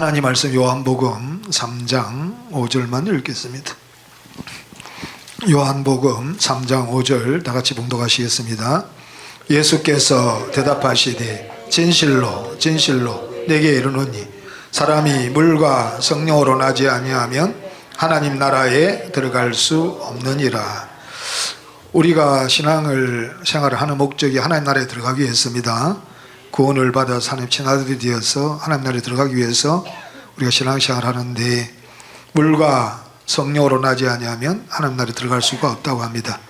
하나님 말씀 요한복음 3장 5절만 읽겠습니다. 요한복음 3장 5절 다 같이 봉독하시겠습니다. 예수께서 대답하시되 진실로 진실로 내게 이르노니 사람이 물과 성령으로 나지 아니하면 하나님 나라에 들어갈 수 없느니라. 우리가 생활을 하는 목적이 하나님 나라에 들어가기 위해서입니다. 구원을 받아서 하나님 친아들이 되어서 하나님 나라에 들어가기 위해서 우리가 신앙생활을 하는데, 물과 성령으로 나지 아니하면 하나님 나라에 들어갈 수가 없다고 합니다.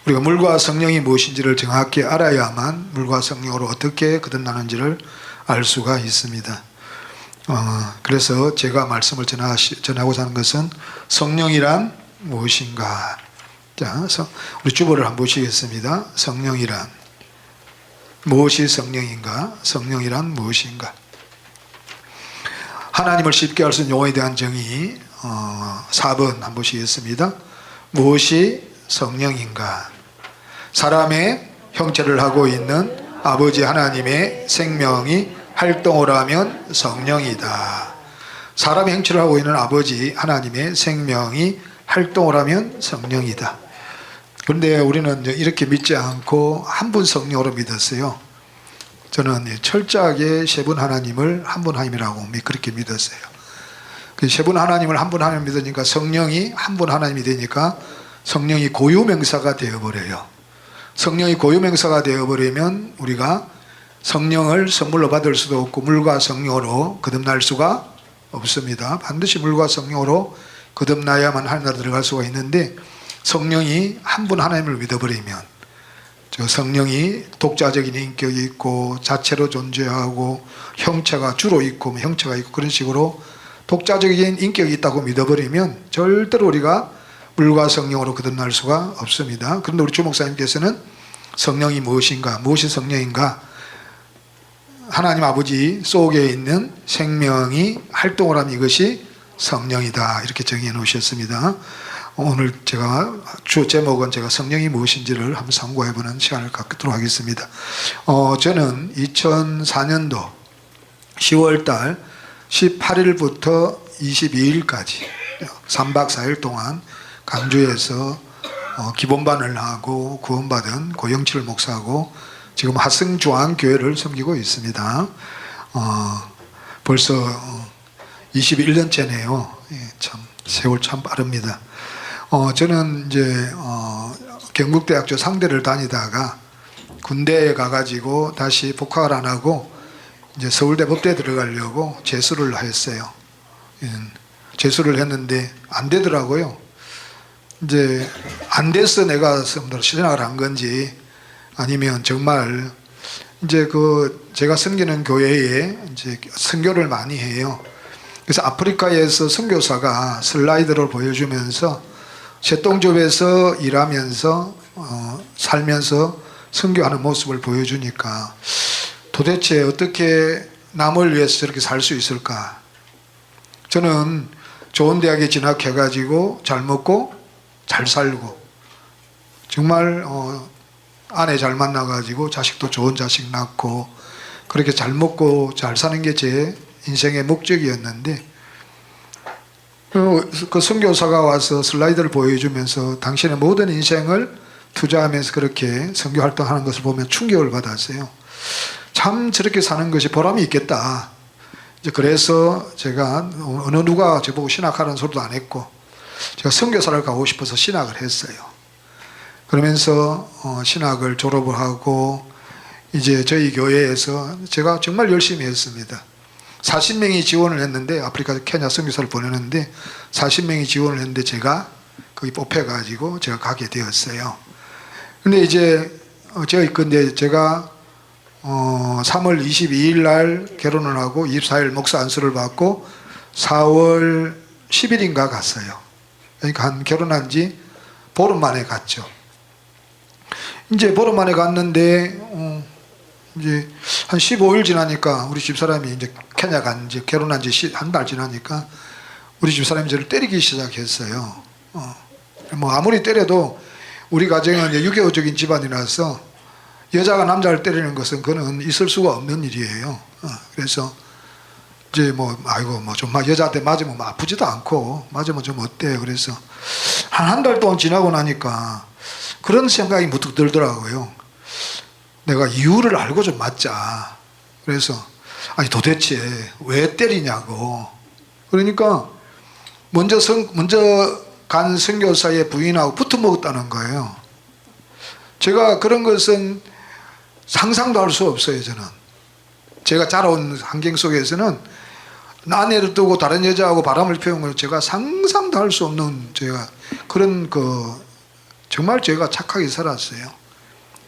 우리가 물과 성령이 무엇인지를 정확히 알아야만 물과 성령으로 어떻게 거듭나는지를 알 수가 있습니다. 그래서 제가 말씀을 전하고자 하는 것은 성령이란 무엇인가. 자, 우리 주보를 한번 보시겠습니다. 성령이란 무엇이 성령인가? 성령이란 무엇인가? 하나님을 쉽게 알 수 있는 용어에 대한 정의 4번 한번 보시겠습니다. 무엇이 성령인가? 사람의 형체를 하고 있는 아버지 하나님의 생명이 활동을 하면 성령이다. 사람의 형체를 하고 있는 아버지 하나님의 생명이 활동을 하면 성령이다. 그런데 우리는 이렇게 믿지 않고 한 분 성령으로 믿었어요. 저는 철저하게 세 분 하나님을 한 분 하나님이라고 그렇게 믿었어요. 세 분 하나님을 한 분 하나님 믿으니까 성령이 한 분 하나님이 되니까 성령이 고유명사가 되어버려요. 성령이 고유명사가 되어버리면 우리가 성령을 선물로 받을 수도 없고 물과 성령으로 거듭날 수가 없습니다. 반드시 물과 성령으로 거듭나야만 하나님 나라에 들어갈 수가 있는데, 성령이 한 분 하나님을 믿어버리면 저 성령이 독자적인 인격이 있고 자체로 존재하고 형체가 주로 있고 형체가 있고 그런 식으로 독자적인 인격이 있다고 믿어버리면 절대로 우리가 물과 성령으로 거듭날 수가 없습니다. 그런데 우리 주 목사님께서는 성령이 무엇인가, 무엇이 성령인가, 하나님 아버지 속에 있는 생명이 활동을 하는 이것이 성령이다, 이렇게 정의해 놓으셨습니다. 오늘 제가 주 제목은 제가 성령이 무엇인지를 한번 상고해보는 시간을 갖도록 하겠습니다. 저는 2004년도 10월달 18일부터 22일까지 3박 4일 동안 강주에서 기본반을 하고 구원받은 고영칠 목사하고 지금 하승중앙교회를 섬기고 있습니다. 벌써 21년째네요. 참 세월 참 빠릅니다. 저는 이제 경북대학교 상대를 다니다가 군대에 가가지고 다시 복학을 안 하고 이제 서울대 법대에 들어가려고 재수를 했어요. 재수를 했는데 안 되더라고요. 이제 안 돼서 내가 신학을 한 건지 아니면 정말 이제 제가 섬기는 교회에 이제 선교를 많이 해요. 그래서 아프리카에서 선교사가 슬라이드를 보여주면서 새똥집에서 일하면서 살면서 선교하는 모습을 보여주니까 도대체 어떻게 남을 위해서 저렇게 살 수 있을까? 저는 좋은 대학에 진학해가지고 잘 먹고 잘 살고 정말 아내 잘 만나가지고 자식도 좋은 자식 낳고 그렇게 잘 먹고 잘 사는 게 제 인생의 목적이었는데, 그 선교사가 와서 슬라이드를 보여주면서 당신의 모든 인생을 투자하면서 그렇게 선교 활동하는 것을 보면 충격을 받았어요. 참 저렇게 사는 것이 보람이 있겠다. 이제 그래서 제가 어느 누가 저보고 신학하라는 소리도 안 했고 제가 선교사를 가고 싶어서 신학을 했어요. 그러면서 신학을 졸업을 하고 이제 저희 교회에서 제가 정말 열심히 했습니다. 40명이 지원을 했는데, 아프리카 케냐 선교사를 보내는데 40명이 지원을 했는데 제가 거기 뽑혀가지고 제가 가게 되었어요. 근데 이제 제가 3월 22일 날 결혼을 하고 24일 목사 안수를 받고 4월 10일인가 갔어요. 그러니까 결혼한 지 보름 만에 갔죠. 이제 보름 만에 갔는데 이제 한 15일 지나니까 우리 집사람이 이제 케냐 간 지 결혼한 지 한 달 지나니까 우리 집사람이 저를 때리기 시작했어요. 뭐 아무리 때려도 우리 가정은 유교적인 집안이라서 여자가 남자를 때리는 것은 그는 있을 수가 없는 일이에요. 그래서 이제 뭐 아이고 뭐 좀 여자한테 맞으면 뭐 아프지도 않고 맞으면 좀 어때요. 그래서 한 달 동안 지나고 나니까 그런 생각이 문득 들더라고요. 내가 이유를 알고 좀 맞자. 그래서 아니 도대체 왜 때리냐고. 그러니까 먼저 간 선교사의 부인하고 붙어 먹었다는 거예요. 제가 그런 것은 상상도 할 수 없어요. 저는 제가 자라온 환경 속에서는 아내를 두고 다른 여자하고 바람을 피운 걸 제가 상상도 할 수 없는 제가 그런 정말 제가 착하게 살았어요.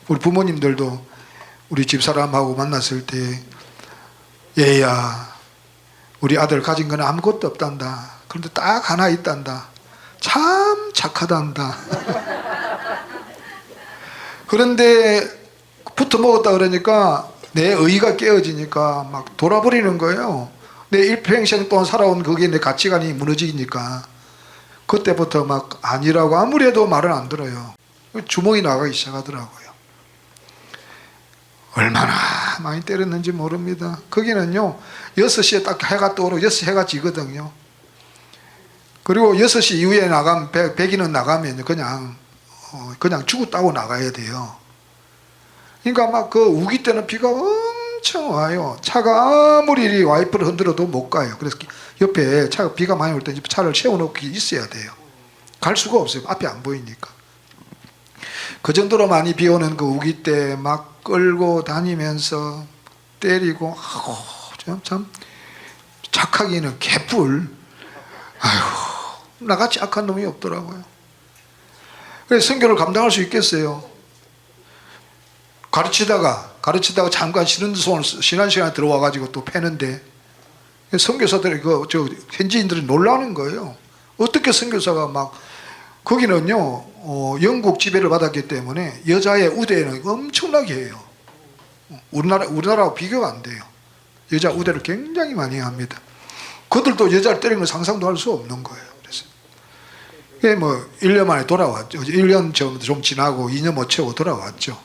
우리 부모님들도 우리 집사람하고 만났을 때 얘야 우리 아들 가진 건 아무것도 없단다. 그런데 딱 하나 있단다. 참 착하단다. 그런데 붙어 먹었다 그러니까 내 의의가 깨어지니까 막 돌아버리는 거예요. 내 일평생 동안 살아온 그게 내 가치관이 무너지니까 그때부터 막 아니라고 아무리 해도 말을 안 들어요. 주먹이 나가기 시작하더라고요. 얼마나 많이 때렸는지 모릅니다. 거기는요 6시에 딱 해가 떠오르고 6시 해가 지거든요. 그리고 6시 이후에 백인은 나가면 그냥 죽었다고 나가야 돼요. 그러니까 막 그 우기 때는 비가 엄청 와요. 차가 아무리 와이퍼를 흔들어도 못 가요. 그래서 옆에 비가 많이 올 때 차를 세워놓기 있어야 돼요. 갈 수가 없어요. 앞이 안 보이니까. 그 정도로 많이 비 오는 그 우기 때 막 끌고 다니면서 때리고 아이고 참 착하기는 개뿔. 아이고 나같이 악한 놈이 없더라고요. 그래서 선교를 감당할 수 있겠어요. 가르치다가 잠깐 쉬는 시간에 들어와가지고 또 패는데 선교사들이 현지인들이 놀라는 거예요. 어떻게 선교사가 막 거기는요 영국 지배를 받았기 때문에 여자의 우대는 엄청나게 해요. 우리나라하고 비교가 안 돼요. 여자 우대를 굉장히 많이 합니다. 그들도 여자를 때리는 걸 상상도 할 수 없는 거예요. 그래서 뭐 1년 만에 돌아왔죠. 1년 좀 지나고 2년 못 채우고 돌아왔죠.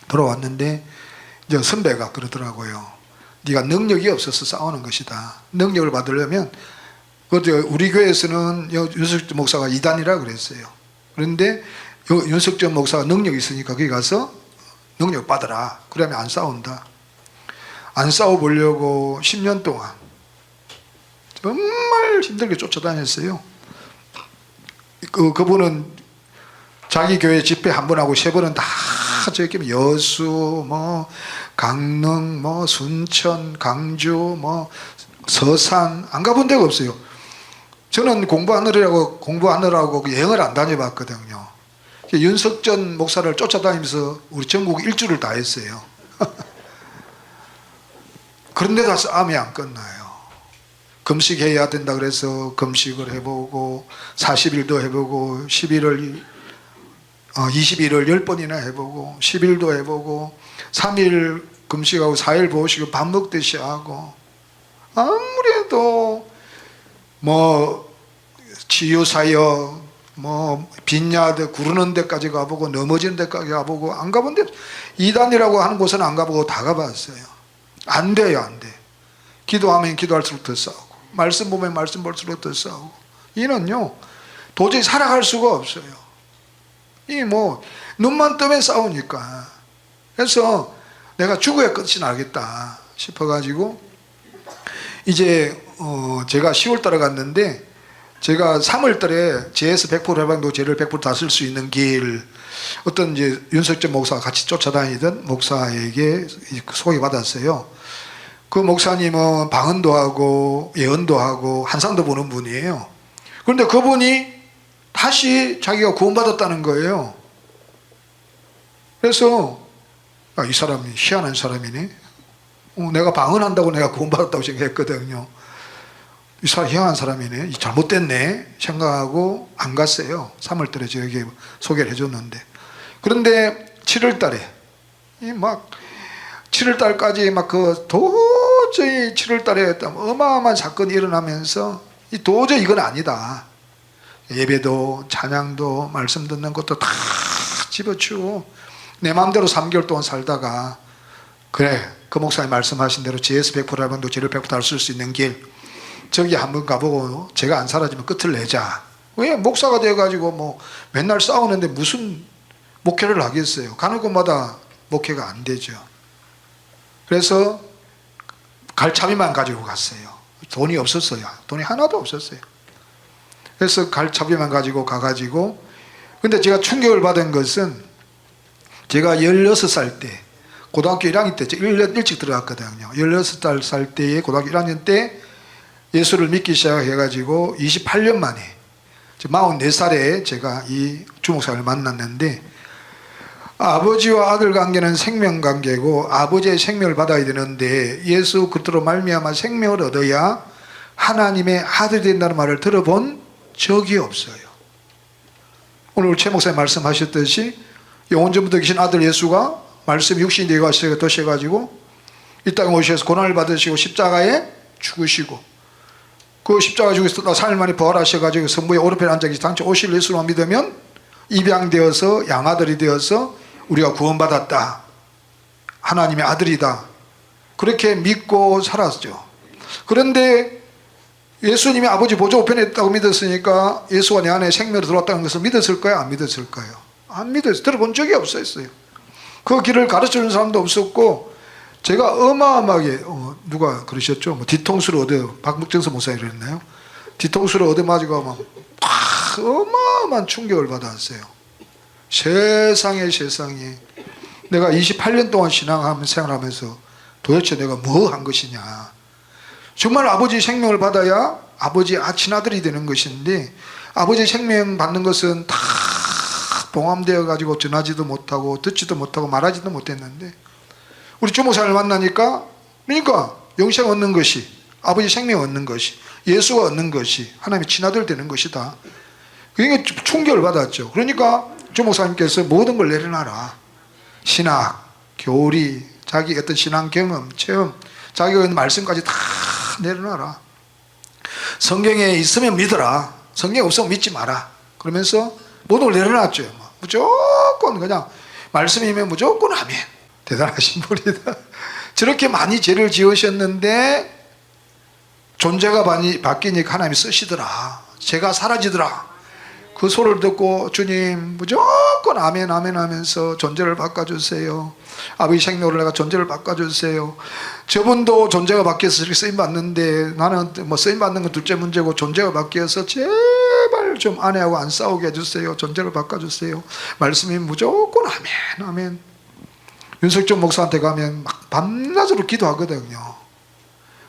돌아왔는데 이제 선배가 그러더라고요. 네가 능력이 없어서 싸우는 것이다. 능력을 받으려면 우리 교회에서는 윤석준 목사가 이단이라 그랬어요. 그런데 윤석준 목사가 능력이 있으니까 거기 가서 능력 받아라. 그러면 안 싸운다. 안 싸워보려고 10년 동안 정말 힘들게 쫓아다녔어요. 그분은 자기 교회 집회 한 번 하고 3번은 다 저기 여수, 뭐 강릉, 뭐 순천, 강주, 뭐 서산 안 가본 데가 없어요. 저는 공부하느라고 여행을 안 다녀봤거든요. 윤석전 목사를 쫓아다니면서 우리 전국 일주를 다 했어요. 그런데 다 싸움이 안 끝나요. 금식해야 된다 그래서 금식을 해보고 40일도 해보고 21일 10번이나 해보고 10일도 해보고 3일 금식하고 4일 보시고 밥 먹듯이 하고 아무래도 뭐 치유사역 뭐 빈야드 구르는 데까지 가보고 넘어지는 데까지 가보고 안 가본 데 이단이라고 하는 곳은 안 가보고 다 가봤어요. 안 돼요. 안 돼. 기도하면 기도할수록 더 싸우고 말씀 보면 말씀 볼수록 더 싸우고 이는요 도저히 살아갈 수가 없어요. 이 뭐 눈만 뜨면 싸우니까. 그래서 내가 죽어야 끝이 나겠다 싶어가지고 이제 제가 10월 달에 갔는데 제가 3월 달에 JS 100% 해방도 죄를 100% 다 쓸 수 있는 길 어떤 이제 윤석전 목사가 같이 쫓아다니던 목사에게 소개받았어요. 그 목사님은 방언도 하고 예언도 하고 한상도 보는 분이에요. 그런데 그분이 다시 자기가 구원받았다는 거예요. 그래서 이 사람이 희한한 사람이네. 내가 방언한다고 내가 구원받았다고 생각했거든요. 이 사람 희한한 사람이네. 잘못됐네 생각하고 안 갔어요. 3월 달에 저에게 소개를 해줬는데 그런데 7월 달에 막 7월 달까지 막 도저히 7월 달에 어마어마한 사건이 일어나면서 도저히 이건 아니다. 예배도 찬양도 말씀 듣는 것도 다 집어치우고 내 마음대로 3개월 동안 살다가 그래 그 목사님 말씀하신 대로 죄에서 100%라면 죄를 100% 쓸 수 있는 길, 저기 한번 가보고 제가 안 사라지면 끝을 내자. 왜 목사가 돼가지고 뭐 맨날 싸우는데 무슨 목회를 하겠어요. 가는 곳마다 목회가 안 되죠. 그래서 갈차비만 가지고 갔어요. 돈이 없었어요. 돈이 하나도 없었어요. 그래서 갈차비만 가지고 가가지고, 근데 제가 충격을 받은 것은 제가 16살 때, 고등학교 1학년 때, 일찍 들어갔거든요. 16살 때에 고등학교 1학년 때 예수를 믿기 시작해가지고 28년 만에 44살에 제가 이 주목사를 만났는데, 아버지와 아들 관계는 생명 관계고 아버지의 생명을 받아야 되는데 예수 그리스도로 말미암아 생명을 얻어야 하나님의 아들이 된다는 말을 들어본 적이 없어요. 오늘 최 목사님 말씀하셨듯이 영원전부터 계신 아들 예수가 말씀이 육신이 되셔가지고 이 땅에 오셔서 고난을 받으시고 십자가에 죽으시고, 그 십자가 죽으시다 3일 만에 부활하셔가지고 성부에 오른편에 앉아 계신 당초 오실 예수만 믿으면 입양되어서 양아들이 되어서 우리가 구원받았다, 하나님의 아들이다, 그렇게 믿고 살았죠. 그런데 예수님이 아버지 보좌 우편에 있다고 믿었으니까 예수가 내 안에 생명으로 들어왔다는 것을 믿었을까요? 안 믿었을까요? 안 믿었어요. 들어본 적이 없었어요. 그 길을 가르쳐주는 사람도 없었고, 제가 어마어마하게 누가 그러셨죠? 뭐 뒤통수를 얻어, 박묵정서 목사님 그랬나요? 뒤통수를 얻어맞고 막 어마어마한 충격을 받았어요. 세상에 내가 28년 동안 생활하면서 도대체 내가 뭐 한 것이냐. 정말 아버지 생명을 받아야 아버지 친아들이 되는 것인데, 아버지 생명 받는 것은 다 봉함되어 가지고 전하지도 못하고 듣지도 못하고 말하지도 못했는데, 우리 주목사를 만나니까, 그러니까 영생 얻는 것이, 아버지 생명 얻는 것이, 예수가 얻는 것이 하나님의 친아들 되는 것이다. 그러니까 충격을 받았죠. 그러니까 주목사님께서 모든 걸 내려놔라. 신학, 교리, 자기 어떤 신앙 경험, 체험, 자기가 있는 말씀까지 다 내려놔라. 성경에 있으면 믿어라. 성경 없으면 믿지 마라. 그러면서 모든 걸 내려놨죠. 무조건 그냥 말씀이면 무조건 아멘. 대단하신 분이다. 저렇게 많이 죄를 지으셨는데 존재가 바뀌니까 하나님이 쓰시더라. 죄가 사라지더라. 그 소리를 듣고 주님 무조건 아멘 아멘 하면서 존재를 바꿔주세요. 아버지 생명으로 내가 존재를 바꿔주세요. 저분도 존재가 바뀌어서 이렇게 쓰임받는데 나는 뭐 쓰임받는 건 둘째 문제고 존재가 바뀌어서 제발 좀 아내하고 안 싸우게 해주세요. 존재를 바꿔주세요. 말씀이 무조건 아멘 아멘. 윤석준 목사한테 가면 막 밤낮으로 기도하거든요.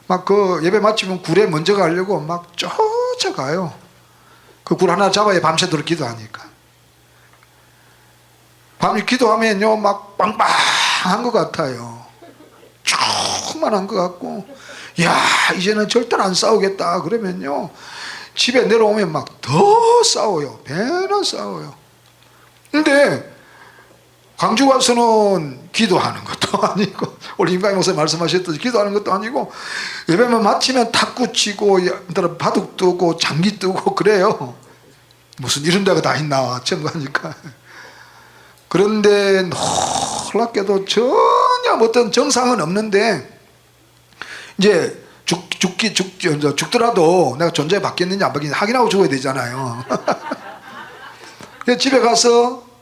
막 그 예배 마치면 굴에 먼저 가려고 막 쫓아가요. 그 굴 하나 잡아야 밤새도록 기도하니까. 밤에 기도하면요 막 빵빵한 것 같아요. 충만한 것 같고, 야 이제는 절대로 안 싸우겠다 그러면요 집에 내려오면 막 더 싸워요. 배나 싸워요. 근데 광주 가서는 기도하는 것도 아니고, 우리 임강희 목사님 말씀하셨듯이 기도하는 것도 아니고, 예배만 마치면 탁구 치고 바둑 뜨고 장기 뜨고 그래요. 무슨 이런 데가 다 있나 처음 가니까. 그런데 놀랍게도 전혀 어떤 정상은 없는데, 이제 죽더라도 내가 존재가 바뀌었는지 안 바뀌었는지 확인하고 죽어야 되잖아요. 집에 가서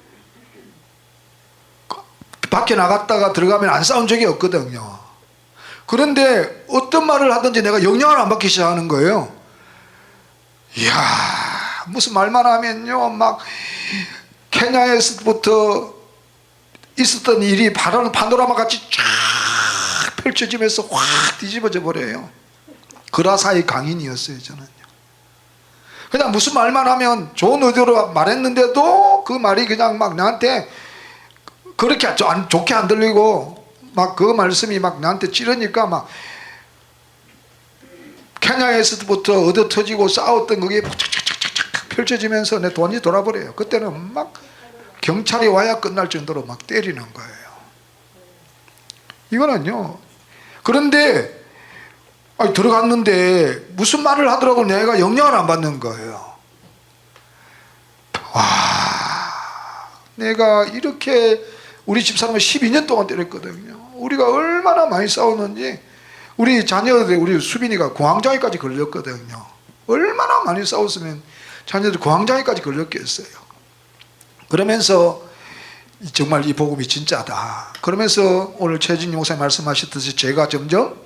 밖에 나갔다가 들어가면 안 싸운 적이 없거든요. 그런데 어떤 말을 하든지 내가 영향을 안 받기 시작하는 거예요. 이야, 무슨 말만 하면요 막 케냐에서부터 있었던 일이 파노라마 같이 쫙 펼쳐지면서 확 뒤집어져 버려요. 그라사의 강인이었어요 저는요. 그냥 무슨 말만 하면 좋은 의도로 말했는데도 그 말이 그냥 막 나한테 그렇게 안 좋게 안 들리고, 막 그 말씀이 막 나한테 찌르니까 막 케냐에서부터 얻어 터지고 싸웠던 그게 착착착착 펼쳐지면서 내 돈이 돌아버려요. 그때는 막 경찰이 와야 끝날 정도로 막 때리는 거예요. 이거는요. 그런데 들어갔는데 무슨 말을 하더라도 내가 영향을 안 받는 거예요. 와, 내가 이렇게 우리 집사람은 12년 동안 때렸거든요. 우리가 얼마나 많이 싸웠는지. 우리 자녀들, 우리 수빈이가 공황장애까지 걸렸거든요. 얼마나 많이 싸웠으면 자녀들 공황장애까지 걸렸겠어요. 그러면서 정말 이 복음이 진짜다. 그러면서 오늘 최진 목사님 말씀하셨듯이 죄가 점점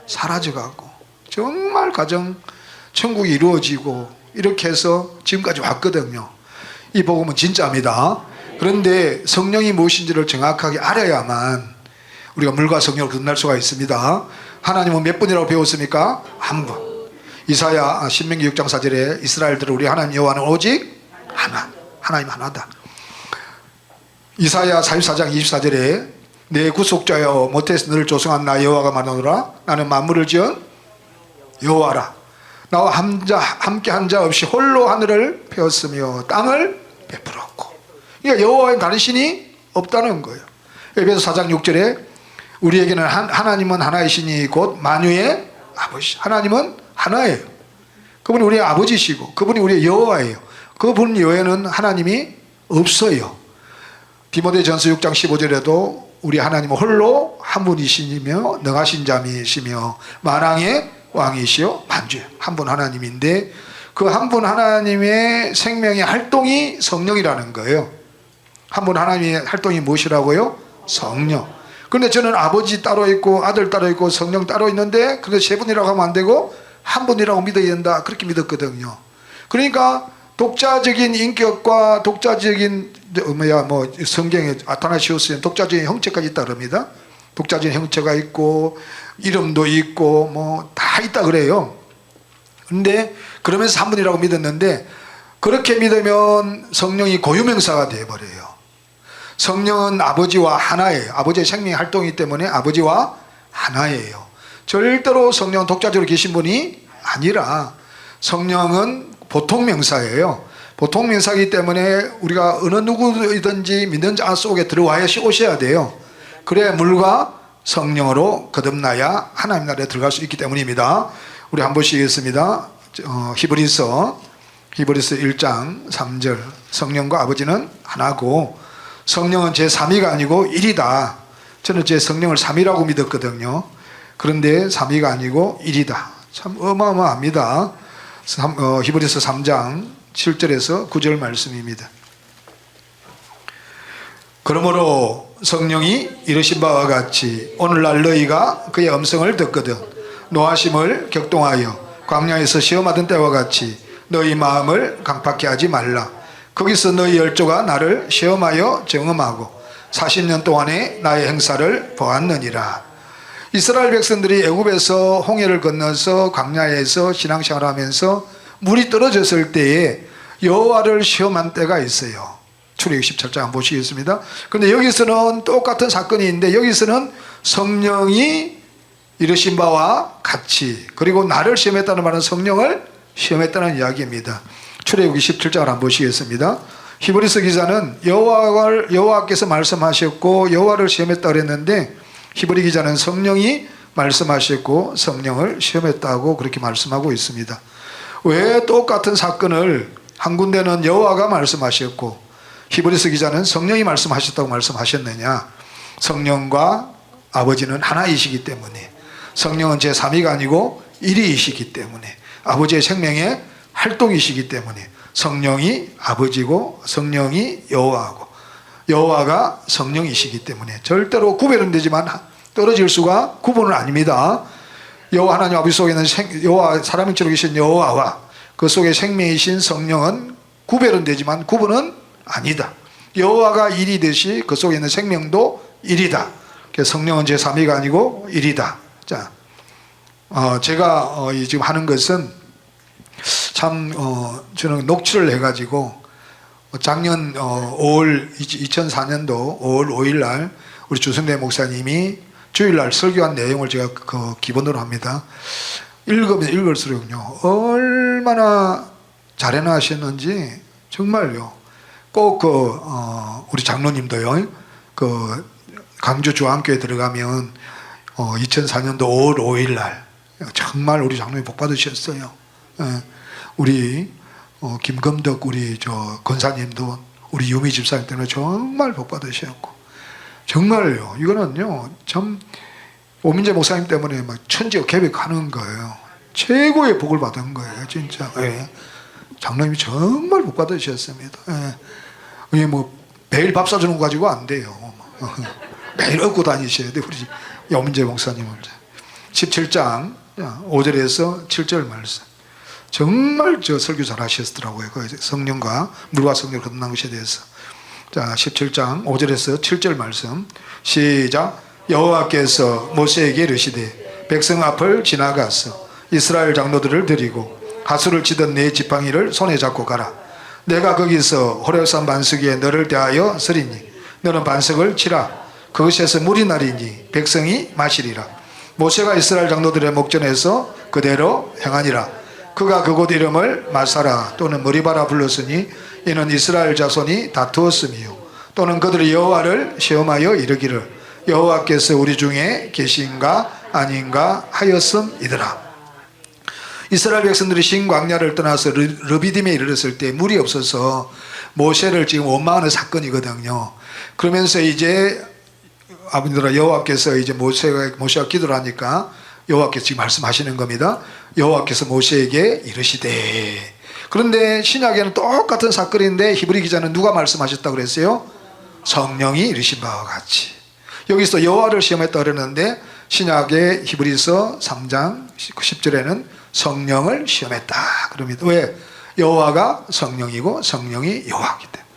사라져가고 정말 가정 천국이 이루어지고 이렇게 해서 지금까지 왔거든요. 이 복음은 진짜입니다. 그런데 성령이 무엇인지를 정확하게 알아야만 우리가 물과 성령을 거듭날 수가 있습니다. 하나님은 몇 분이라고 배웠습니까? 한 분. 이사야 신명기 6장 4절에 이스라엘들은 우리 하나님 여호와는 오직 하나. 하나님 하나다. 이사야 44장 24절에 내 구속자여 모태에서 너를 조성한 나 여호와가 말하노라. 나는 만물을 지은 여호와라. 나와 함께 한 자 없이 홀로 하늘을 펴었으며 땅을 베풀었고. 그러니까 여호와의 다른 신이 없다는 거예요. 에베소 4장 6절에 우리에게는 하나님은 하나이시니 곧 만유의 아버지. 하나님은 하나예요. 그분이 우리의 아버지시고 그분이 우리의 여호와예요. 그분 외에는 하나님이 없어요. 디모데전서 6장 15절에도 우리 하나님은 홀로 한 분이시며 능하신 자이시며 만왕의 왕이시요 만주예요. 한 분 하나님인데 그 한 분 하나님의 생명의 활동이 성령이라는 거예요. 한 분 하나님의 활동이 무엇이라고요? 성령. 그런데 저는 아버지 따로 있고 아들 따로 있고 성령 따로 있는데 그게 세 분이라고 하면 안 되고 한 분이라고 믿어야 된다. 그렇게 믿었거든요. 그러니까 독자적인 인격과 독자적인 성경에 아타나시우스는 독자적인 형체까지 있다 그럽니다. 독자적인 형체가 있고 이름도 있고 뭐 다 있다 그래요. 근데 그러면서 한 분이라고 믿었는데 그렇게 믿으면 성령이 고유명사가 되어버려요. 성령은 아버지와 하나예요. 아버지의 생명의 활동이기 때문에 아버지와 하나예요. 절대로 성령은 독자적으로 계신 분이 아니라 성령은 보통 명사예요. 보통 명사이기 때문에 우리가 어느 누구든지 믿는 자 속에 들어와야 오셔야 돼요. 그래야 물과 성령으로 거듭나야 하나님 나라에 들어갈 수 있기 때문입니다. 우리 한 번씩 읽겠습니다. 히브리서 1장 3절 성령과 아버지는 하나고 성령은 제3위가 아니고 1이다. 저는 제 성령을 3위라고 믿었거든요. 그런데 3위가 아니고 1이다. 참 어마어마합니다. 히브리서 3장 7절에서 9절 말씀입니다. 그러므로 성령이 이르신 바와 같이 오늘날 너희가 그의 음성을 듣거든 노하심을 격동하여 광야에서 시험하던 때와 같이 너희 마음을 강팍케 하지 말라. 거기서 너희 열조가 나를 시험하여 경험하고 40년 동안의 나의 행사를 보았느니라. 이스라엘 백성들이 애굽에서 홍해를 건너서 광야에서 신앙생활하면서 물이 떨어졌을 때에 여호와를 시험한 때가 있어요. 출애굽 17장 한번 보시겠습니다. 그런데 여기서는 똑같은 사건이 있는데 여기서는 성령이 이르신 바와 같이 그리고 나를 시험했다는 말은 성령을 시험했다는 이야기입니다. 출애굽기 17장을 한번 보시겠습니다. 히브리서 기자는 여호와께서 말씀하셨고 여호와를 시험했다 그랬는데 히브리 기자는 성령이 말씀하셨고 성령을 시험했다고 그렇게 말씀하고 있습니다. 왜 똑같은 사건을 한 군데는 여호와가 말씀하셨고 히브리서 기자는 성령이 말씀하셨다고 말씀하셨느냐? 성령과 아버지는 하나이시기 때문에 성령은 제3위가 아니고 1위이시기 때문에 아버지의 생명의 활동이시기 때문에 성령이 아버지고 성령이 여호와고 여호와가 성령이시기 때문에 절대로 구별은 되지만 떨어질 수가 구분은 아닙니다. 여호와 하나님 아버지 속에 있는 여호와 사람인처럼 계신 여호와와 그 속에 생명이신 성령은 구별은 되지만 구분은 아니다. 여호와가 1이듯이 그 속에 있는 생명도 1이다. 성령은 제3위가 아니고 1이다. 자, 제가 지금 하는 것은 참 저는 녹취를 해가지고 작년 2004년도 5월 5일 날 우리 주승대 목사님이 주일날 설교한 내용을 제가 기본으로 합니다. 읽으면 읽을수록요 얼마나 잘 해나가셨는지 정말요. 꼭 우리 장로님도요 강주 주한교회 들어가면 2004년도 5월 5일 날 정말 우리 장로님 복 받으셨어요. 우리 김금덕 우리 권사님도 우리 유미 집사님 때문에 정말 복 받으셨고 정말요. 이거는요, 참 오민재 목사님 때문에 막 천지가 계획하는 거예요. 최고의 복을 받은 거예요, 진짜. 예. 장로님이 정말 복 받으셨습니다. 예. 이게 뭐 매일 밥 사주는 거 가지고 안 돼요. 매일 얻고 다니셔야 돼, 우리 오민재 목사님은. 17장 5절에서 7절 말씀. 정말 저 설교 잘 하셨더라고요. 그 성령과 물과 성령을 거듭난 것에 대해서. 자, 17장 5절에서 7절 말씀. 시작. 여호와께서 모세에게 이르시되 백성 앞을 지나가서 이스라엘 장로들을 데리고 하수를 치던 네 지팡이를 손에 잡고 가라. 내가 거기서 호렙산 반석에 너를 대하여 서리니 너는 반석을 치라. 그것에서 물이 나리니 백성이 마시리라. 모세가 이스라엘 장로들의 목전에서 그대로 행하니라. 그가 그곳 이름을 마사라 또는 머리바라 불렀으니 이는 이스라엘 자손이 다투었으며 또는 그들이 여호와를 시험하여 이르기를 여호와께서 우리 중에 계신가 아닌가 하였음이더라. 이스라엘 백성들이 신광야를 떠나서 르비딤에 이르렀을 때 물이 없어서 모세를 지금 원망하는 사건이거든요. 그러면서 이제 아버지들아 여호와께서 이제 모세가 기도를 하니까 여호와께서 지금 말씀하시는 겁니다. 여호와께서 모세에게 이르시되. 그런데 신약에는 똑같은 사건인데 히브리 기자는 누가 말씀하셨다고 그랬어요? 성령이 이르신 바와 같이. 여기서 여호와를 시험했다 그러는데 신약의 히브리서 3장 10절에는 성령을 시험했다 그럽니다. 왜? 여호와가 성령이고 성령이 여호와이기 때문에.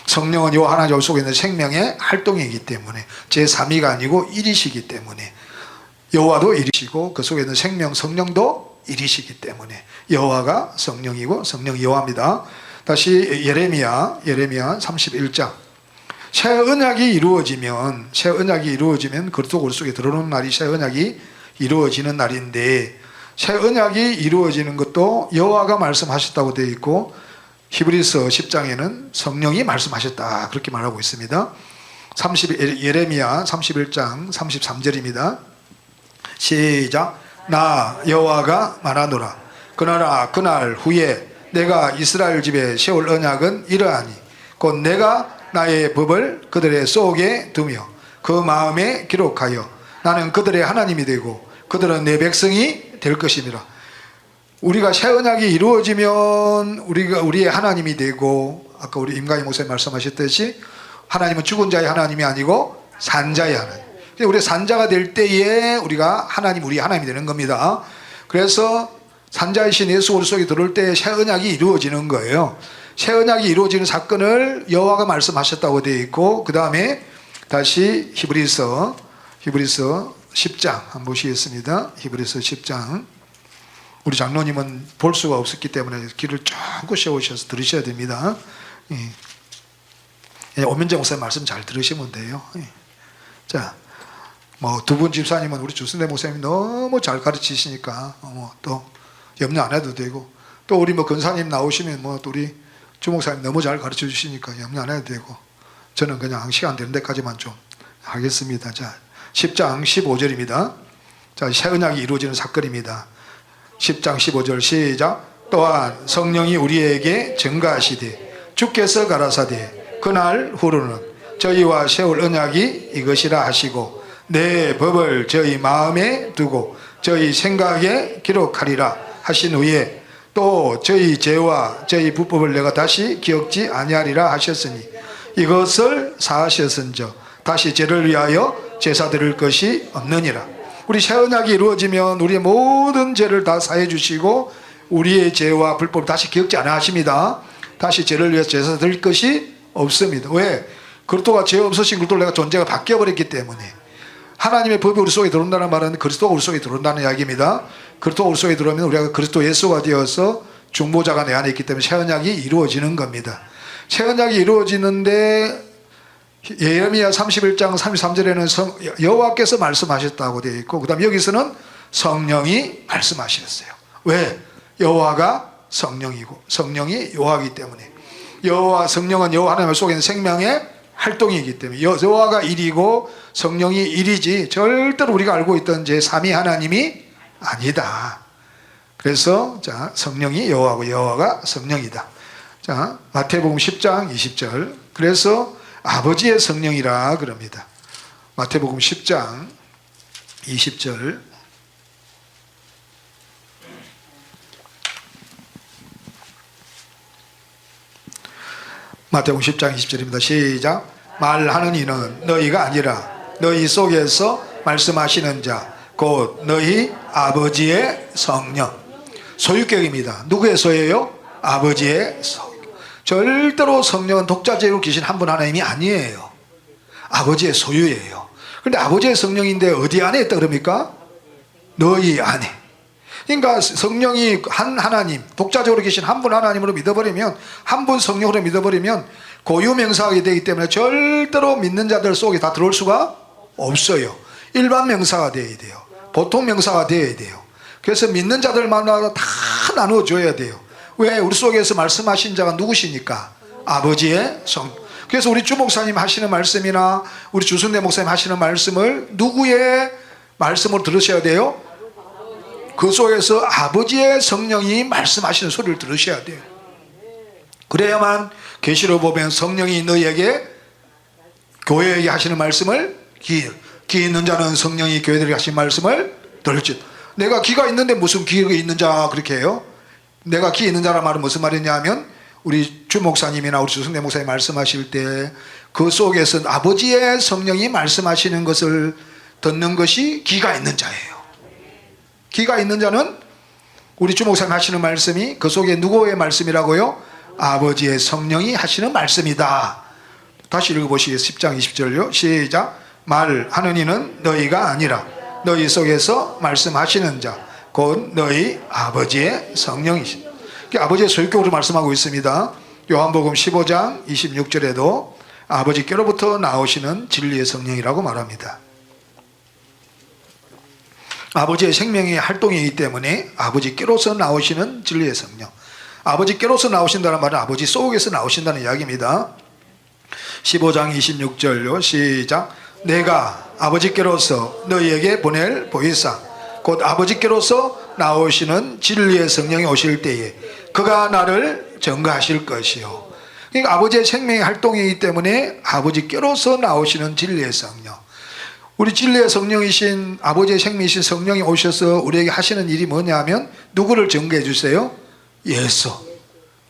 성령은 여호와 하나님 속에 있는 생명의 활동이기 때문에 제3위가 아니고 1이시기 때문에 여호와도 1이시고 그 속에 있는 생명 성령도 1이시기 때문에 여호와가 성령이고 성령이 여호와입니다. 다시 예레미야 31장. 새 언약이 이루어지면 그리스도 골 속에 들어오는 날이 새 언약이 이루어지는 날인데 새 언약이 이루어지는 것도 여호와가 말씀하셨다고 되어 있고 히브리서 10장에는 성령이 말씀하셨다 그렇게 말하고 있습니다. 예레미야 31장 33절입니다. 시작. 나 여호와가 말하노라. 그날 후에 내가 이스라엘 집에 세울 언약은 이러하니 곧 내가 나의 법을 그들의 속에 두며 그 마음에 기록하여 나는 그들의 하나님이 되고 그들은 내 백성이 될 것이니라. 우리가 새 언약이 이루어지면 우리가 우리의 하나님이 되고 아까 우리 임강희 목사님 말씀하셨듯이 하나님은 죽은 자의 하나님이 아니고 산자의 하나님. 우리 산자가 될 때에 우리가 우리 하나님이 되는 겁니다. 그래서 산자이신 예수 우리 속에 들어올 때 새 언약이 이루어지는 거예요. 새 언약이 이루어지는 사건을 여호와가 말씀하셨다고 되어 있고 그 다음에 다시 히브리서 10장 한번 보시겠습니다. 히브리서 10장. 우리 장로님은 볼 수가 없었기 때문에 길을 쫙 세우셔서 들으셔야 됩니다. 오민재 목사님 말씀 잘 들으시면 돼요. 자, 뭐 두 분 집사님은 우리 주순대 목사님이 너무 잘 가르치시니까 또 염려 안 해도 되고 또 우리 뭐 근사님 나오시면 뭐 또 우리 주 목사님 너무 잘 가르쳐 주시니까 염려 안 해도 되고 저는 그냥 시간 되는 데까지만 좀 하겠습니다. 자, 10장 15절입니다. 자, 새 언약이 이루어지는 사건입니다. 10장 15절 시작. 또한 성령이 우리에게 증가하시되 주께서 가라사대 그날 후로는 저희와 세울 언약이 이것이라 하시고 내 법을 저희 마음에 두고 저희 생각에 기록하리라 하신 후에 또 저희 죄와 저희 불법을 내가 다시 기억지 아니하리라 하셨으니 이것을 사하셨은저 다시 죄를 위하여 제사 드릴 것이 없느니라. 우리 새 언약이 이루어지면 우리의 모든 죄를 다 사해 주시고 우리의 죄와 불법을 다시 기억지 않아 하십니다. 다시 죄를 위해서 제사 드릴 것이 없습니다. 왜? 그리스도가 죄 없으신 그리스도로 내가 존재가 바뀌어 버렸기 때문에. 하나님의 법이 우리 속에 들어온다는 말은 그리스도가 우리 속에 들어온다는 이야기입니다. 그리스도가 우리 속에 들어오면 우리가 그리스도 예수가 되어서 중보자가 내 안에 있기 때문에 새 언약이 이루어지는 겁니다. 새 언약이 이루어지는데 예레미야 31장 33절에는 여호와께서 말씀하셨다고 되어 있고 그 다음 여기서는 성령이 말씀하셨어요. 왜? 여호와가 성령이고 성령이 여호와이기 때문에. 성령은 여호와 하나님 속에 있는 생명의 활동이기 때문에 여호와가 1이고 성령이 1이지 절대로 우리가 알고 있던 제3위 하나님이 아니다. 그래서 자, 성령이 여호와고 여호와가 성령이다. 자, 마태복음 10장 20절. 그래서 아버지의 성령이라 그럽니다. 마태복음 10장 20절. 마태복음 10장 20절입니다. 시작. 말하는 이는 너희가 아니라 너희 속에서 말씀하시는 자 곧 너희 아버지의 성령. 소유격입니다. 누구의 소유예요? 아버지의 소유. 절대로 성령은 독자적으로 계신 한 분 하나님이 아니에요. 아버지의 소유예요. 그런데 아버지의 성령인데 어디 안에 있다 그럽니까? 너희 안에. 그러니까 성령이 한 하나님, 독자적으로 계신 한 분 하나님으로 믿어버리면, 한 분 성령으로 믿어버리면 고유명사하게 되기 때문에 절대로 믿는 자들 속에 다 들어올 수가 없어요. 일반 명사가 되어야 돼요. 보통 명사가 되어야 돼요. 그래서 믿는 자들마다 다 나누어줘야 돼요. 왜? 우리 속에서 말씀하신 자가 누구시니까? 아버지의 성. 그래서 우리 주 목사님 하시는 말씀이나 우리 주순대 목사님 하시는 말씀을 누구의 말씀으로 들으셔야 돼요? 그 속에서 아버지의 성령이 말씀하시는 소리를 들으셔야 돼요. 그래야만 계시록 보면 성령이 너희에게, 교회에게 하시는 말씀을 귀 있는 자는 성령이 교회들에게 하신 말씀을 들을지. 내가 귀가 있는데 무슨 귀가 있는 자 그렇게 해요? 내가 귀 있는 자란 말은 무슨 말이냐 하면, 우리 주 목사님이나 우리 주승대 목사님 말씀하실 때 그 속에서 아버지의 성령이 말씀하시는 것을 듣는 것이 귀가 있는 자예요. 귀가 있는 자는 우리 주 목사님 하시는 말씀이 그 속에 누구의 말씀이라고요? 아버지의 성령이 하시는 말씀이다. 다시 읽어보시겠습니다. 10장 20절요. 시작. 말하는 이는 너희가 아니라 너희 속에서 말씀하시는 자 곧 너희 아버지의 성령이시다. 아버지의 소유격으로 말씀하고 있습니다. 요한복음 15장 26절에도 아버지께로부터 나오시는 진리의 성령이라고 말합니다. 아버지의 생명의 활동이기 때문에 아버지께로서 나오시는 진리의 성령. 아버지께로서 나오신다는 말은 아버지 속에서 나오신다는 이야기입니다. 15장 26절요. 시작. 내가 아버지께로서 너희에게 보낼 보혜사 곧 아버지께로서 나오시는 진리의 성령이 오실 때에 그가 나를 증거하실 것이요. 그러니까 아버지의 생명의 활동이기 때문에 아버지께로서 나오시는 진리의 성령. 우리 진리의 성령이신 아버지의 생명이신 성령이 오셔서 우리에게 하시는 일이 뭐냐면, 누구를 증거해 주세요? 예수.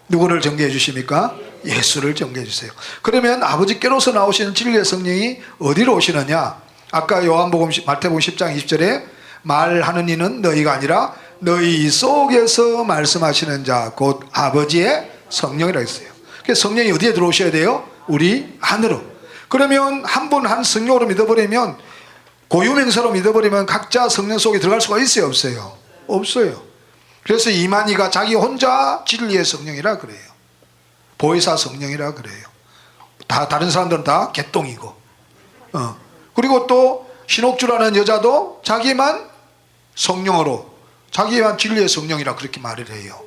누구를 증거해 주십니까? 예수를 증거해 주세요. 그러면 아버지께로서 나오시는 진리의 성령이 어디로 오시느냐? 아까 마태복음 10장 20절에 말하는 이는 너희가 아니라 너희 속에서 말씀하시는 자 곧 아버지의 성령이라고 했어요. 그래서 성령이 어디에 들어오셔야 돼요? 우리 안으로. 그러면 한 분 한 성령으로 믿어버리면, 고유명사로 믿어버리면 각자 성령 속에 들어갈 수가 있어요? 없어요? 없어요. 그래서 이만희가 자기 혼자 진리의 성령이라 그래요. 보혜사 성령이라 그래요. 다른 사람들은 다 개똥이고. 그리고 또 신옥주라는 여자도 자기만 성령으로, 자기만 진리의 성령이라 그렇게 말을 해요.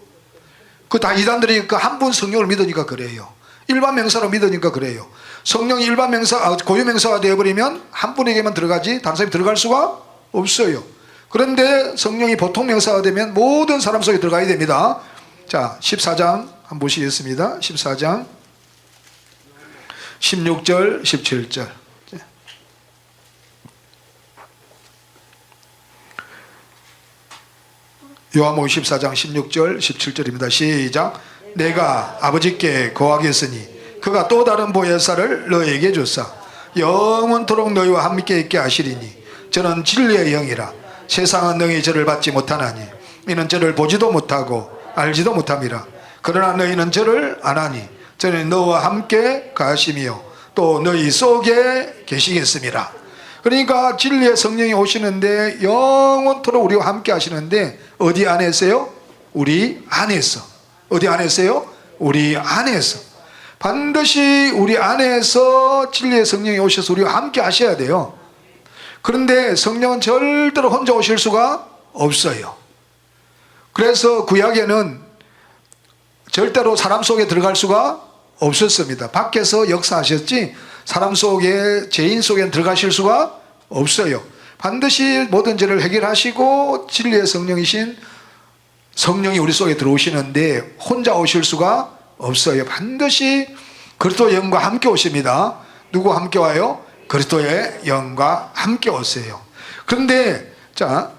그 다 이단들이 그 한 분 성령을 믿으니까 그래요. 일반 명사로 믿으니까 그래요. 성령이 일반 명사, 고유 명사가 되어버리면 한 분에게만 들어가지 다른 사람이 들어갈 수가 없어요. 그런데 성령이 보통 명사가 되면 모든 사람 속에 들어가야 됩니다. 자, 14장 한번 보시겠습니다. 14장 16절 17절. 요한복음 14장 16절 17절입니다. 시작. 내가 아버지께 거하겠으니 그가 또 다른 보혜사를 너에게 줬사 영원토록 너희와 함께 있게 하시리니 저는 진리의 영이라. 세상은 능히 저를 받지 못하나니 이는 저를 보지도 못하고 알지도 못함이라. 그러나 너희는 저를 아나니 저는 너와 함께 가시며 또 너희 속에 계시겠습니다. 그러니까 진리의 성령이 오시는데 영원토록 우리와 함께 하시는데 어디 안에 있어요? 우리 안에 있어. 어디 안에 있어요? 우리 안에서. 반드시 우리 안에서 진리의 성령이 오셔서 우리와 함께 하셔야 돼요. 그런데 성령은 절대로 혼자 오실 수가 없어요. 그래서 구약에는 절대로 사람 속에 들어갈 수가 없었습니다. 밖에서 역사하셨지 사람 속에, 죄인 속에 들어가실 수가 없어요. 반드시 모든 죄를 해결하시고 진리의 성령이신 성령이 우리 속에 들어오시는데 혼자 오실 수가 없어요. 반드시 그리스도 영과 함께 오십니다. 누구와 함께 와요? 그리스도의 영과 함께 오세요. 그런데 자,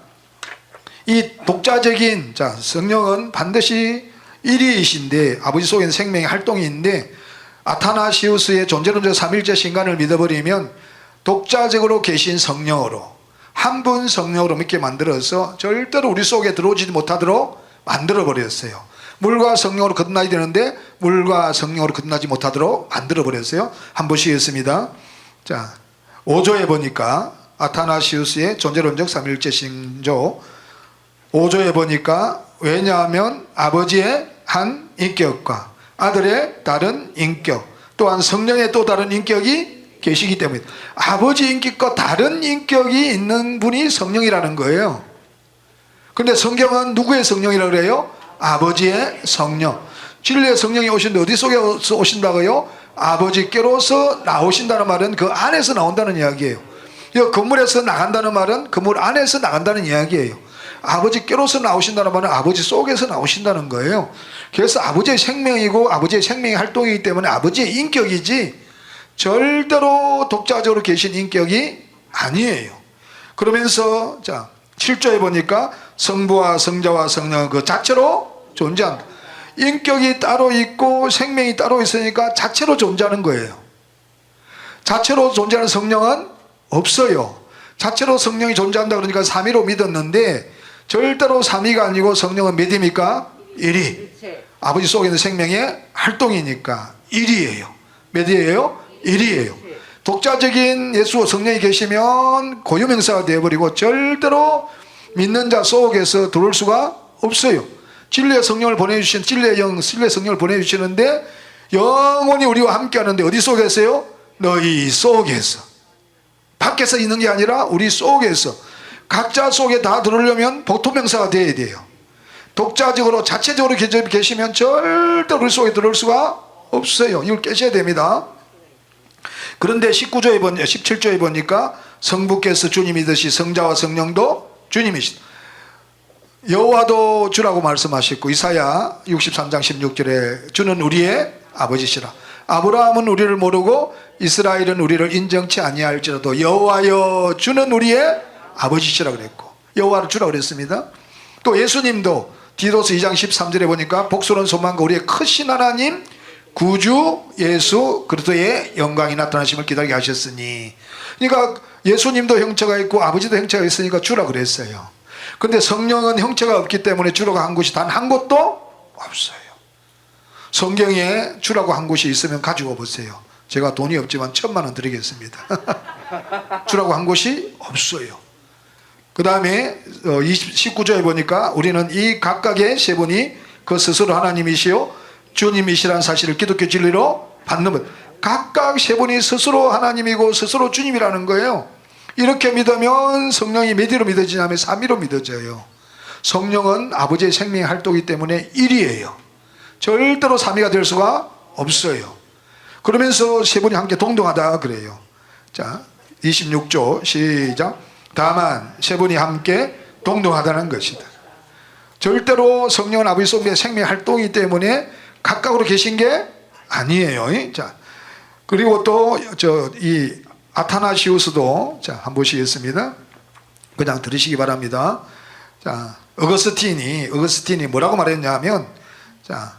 이 독자적인 성령은 반드시 1위이신데 아버지 속에는 생명의 활동이 있는데 아타나시우스의 존재론적 삼일체 신간을 믿어버리면 독자적으로 계신 성령으로 한 분 성령으로 믿게 만들어서 절대로 우리 속에 들어오지 못하도록 만들어버렸어요. 물과 성령으로 거듭나야 되는데 물과 성령으로 거듭나지 못하도록 만들어버렸어요. 한 번 보시겠습니다. 자, 5조에 보니까 아타나시우스의 존재론적 삼일체 신조 5조에 보니까 왜냐하면 아버지의 한 인격과 아들의 다른 인격 또한 성령의 또 다른 인격이 계시기 때문에 아버지 인격과 다른 인격이 있는 분이 성령이라는 거예요. 그런데 성경은 누구의 성령이라고 그래요? 아버지의 성령. 진리의 성령이 오시는데 어디 속에서 오신다고요? 아버지께로서 나오신다는 말은 그 안에서 나온다는 이야기예요. 이 건물에서 나간다는 말은 건물 안에서 나간다는 이야기예요. 아버지께로서 나오신다는 말은 아버지 속에서 나오신다는 거예요. 그래서 아버지의 생명이고 아버지의 생명의 활동이기 때문에 아버지의 인격이지 절대로 독자적으로 계신 인격이 아니에요. 그러면서 자 7조에 보니까 성부와 성자와 성령은 그 자체로 존재한다. 인격이 따로 있고 생명이 따로 있으니까 자체로 존재하는 거예요. 자체로 존재하는 성령은 없어요. 자체로 성령이 존재한다 그러니까 3위로 믿었는데 절대로 3위가 아니고 성령은 몇 위입니까? 1위. 아버지 속에 있는 생명의 활동이니까 1위예요. 몇 위예요? 1위예요. 독자적인 예수 성령이 계시면 고유명사가 되어버리고 절대로 믿는 자 속에서 들어올 수가 없어요. 진리의 성령을 보내주신 진리의 영, 진리의 성령을 보내주시는데 영원히 우리와 함께 하는데 어디 속에서요? 너희 속에서. 밖에서 있는 게 아니라 우리 속에서. 각자 속에 다 들어오려면 보토명사가 되어야 돼요. 독자적으로 자체적으로 계시면 절대 우리 속에 들어올 수가 없어요. 이걸 깨셔야 됩니다. 그런데 17조에 보니까 성부께서 주님이듯이 성자와 성령도 주님이시다. 여호와도 주라고 말씀하셨고 이사야 63장 16절에 주는 우리의 아버지시라. 아브라함은 우리를 모르고 이스라엘은 우리를 인정치 아니할지라도 여호와여 주는 우리의 아버지시라 그랬고 여호와를 주라고 그랬습니다. 또 예수님도 디도스 2장 13절에 보니까 복스러운 소망과 우리의 크신 하나님 구주 예수 그리스도의 영광이 나타나심을 기다리게 하셨으니, 그러니까 예수님도 형체가 있고 아버지도 형체가 있으니까 주라 그랬어요. 근데 성령은 형체가 없기 때문에 주라고 한 곳이 단 한 곳도 없어요. 성경에 주라고 한 곳이 있으면 가지고 보세요. 제가 돈이 없지만 1,000,000원 드리겠습니다. 주라고 한 곳이 없어요. 그 다음에 19조에 보니까 우리는 이 각각의 세 분이 그 스스로 하나님이시요 주님이시라는 사실을 기독교 진리로 받는 것. 각각 세 분이 스스로 하나님이고 스스로 주님이라는 거예요. 이렇게 믿으면 성령이 몇 위로 믿어지냐면 3위로 믿어져요. 성령은 아버지의 생명의 활동이기 때문에 1위예요. 절대로 3위가 될 수가 없어요. 그러면서 세 분이 함께 동동하다 그래요. 자, 26조 시작. 다만 세 분이 함께 동동하다는 것이다. 절대로 성령은 아버지 속에 생명의 활동이기 때문에 각각으로 계신 게 아니에요. 자, 그리고 또 이 아타나시우스도 자, 한번 보시겠습니다. 그냥 들으시기 바랍니다. 자, 어거스틴이 뭐라고 말했냐면, 자,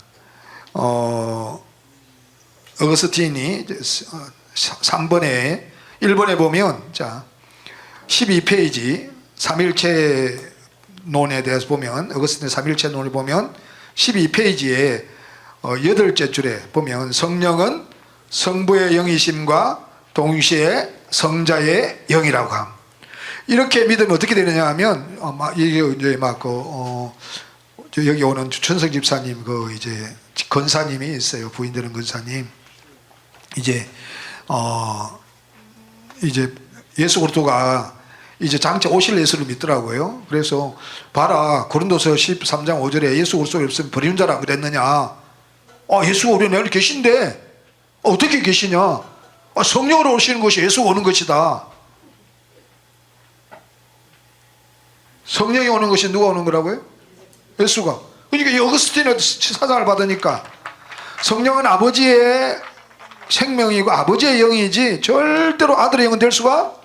어거스틴이 3번에 1번에 보면 자 12페이지 3일체론에 대해서 보면 어거스틴의 3일체론을 보면 12페이지에 8째 줄에 보면 성령은 성부의 영이심과 동시에 성자의 영이라고 함. 이렇게 믿으면 어떻게 되느냐 하면 이게 이제 여기 오는 천성 집사님 이제 권사님이 있어요. 부인되는 권사님. 이제 예수 그리스도가 이제 장차 오실 예수를 믿더라고요. 그래서 봐라 고린도서 13장 5절에 예수 그리스도가 없으면 버리는 자라 그랬느냐. 예수가 우리 안에 계신데 어떻게 계시냐. 성령으로 오시는 것이 예수가 오는 것이다. 성령이 오는 것이 누가 오는 거라고요? 예수가. 그러니까 이 어거스틴의 사상을 받으니까 성령은 아버지의 생명이고 아버지의 영이지 절대로 아들의 영은 될 수가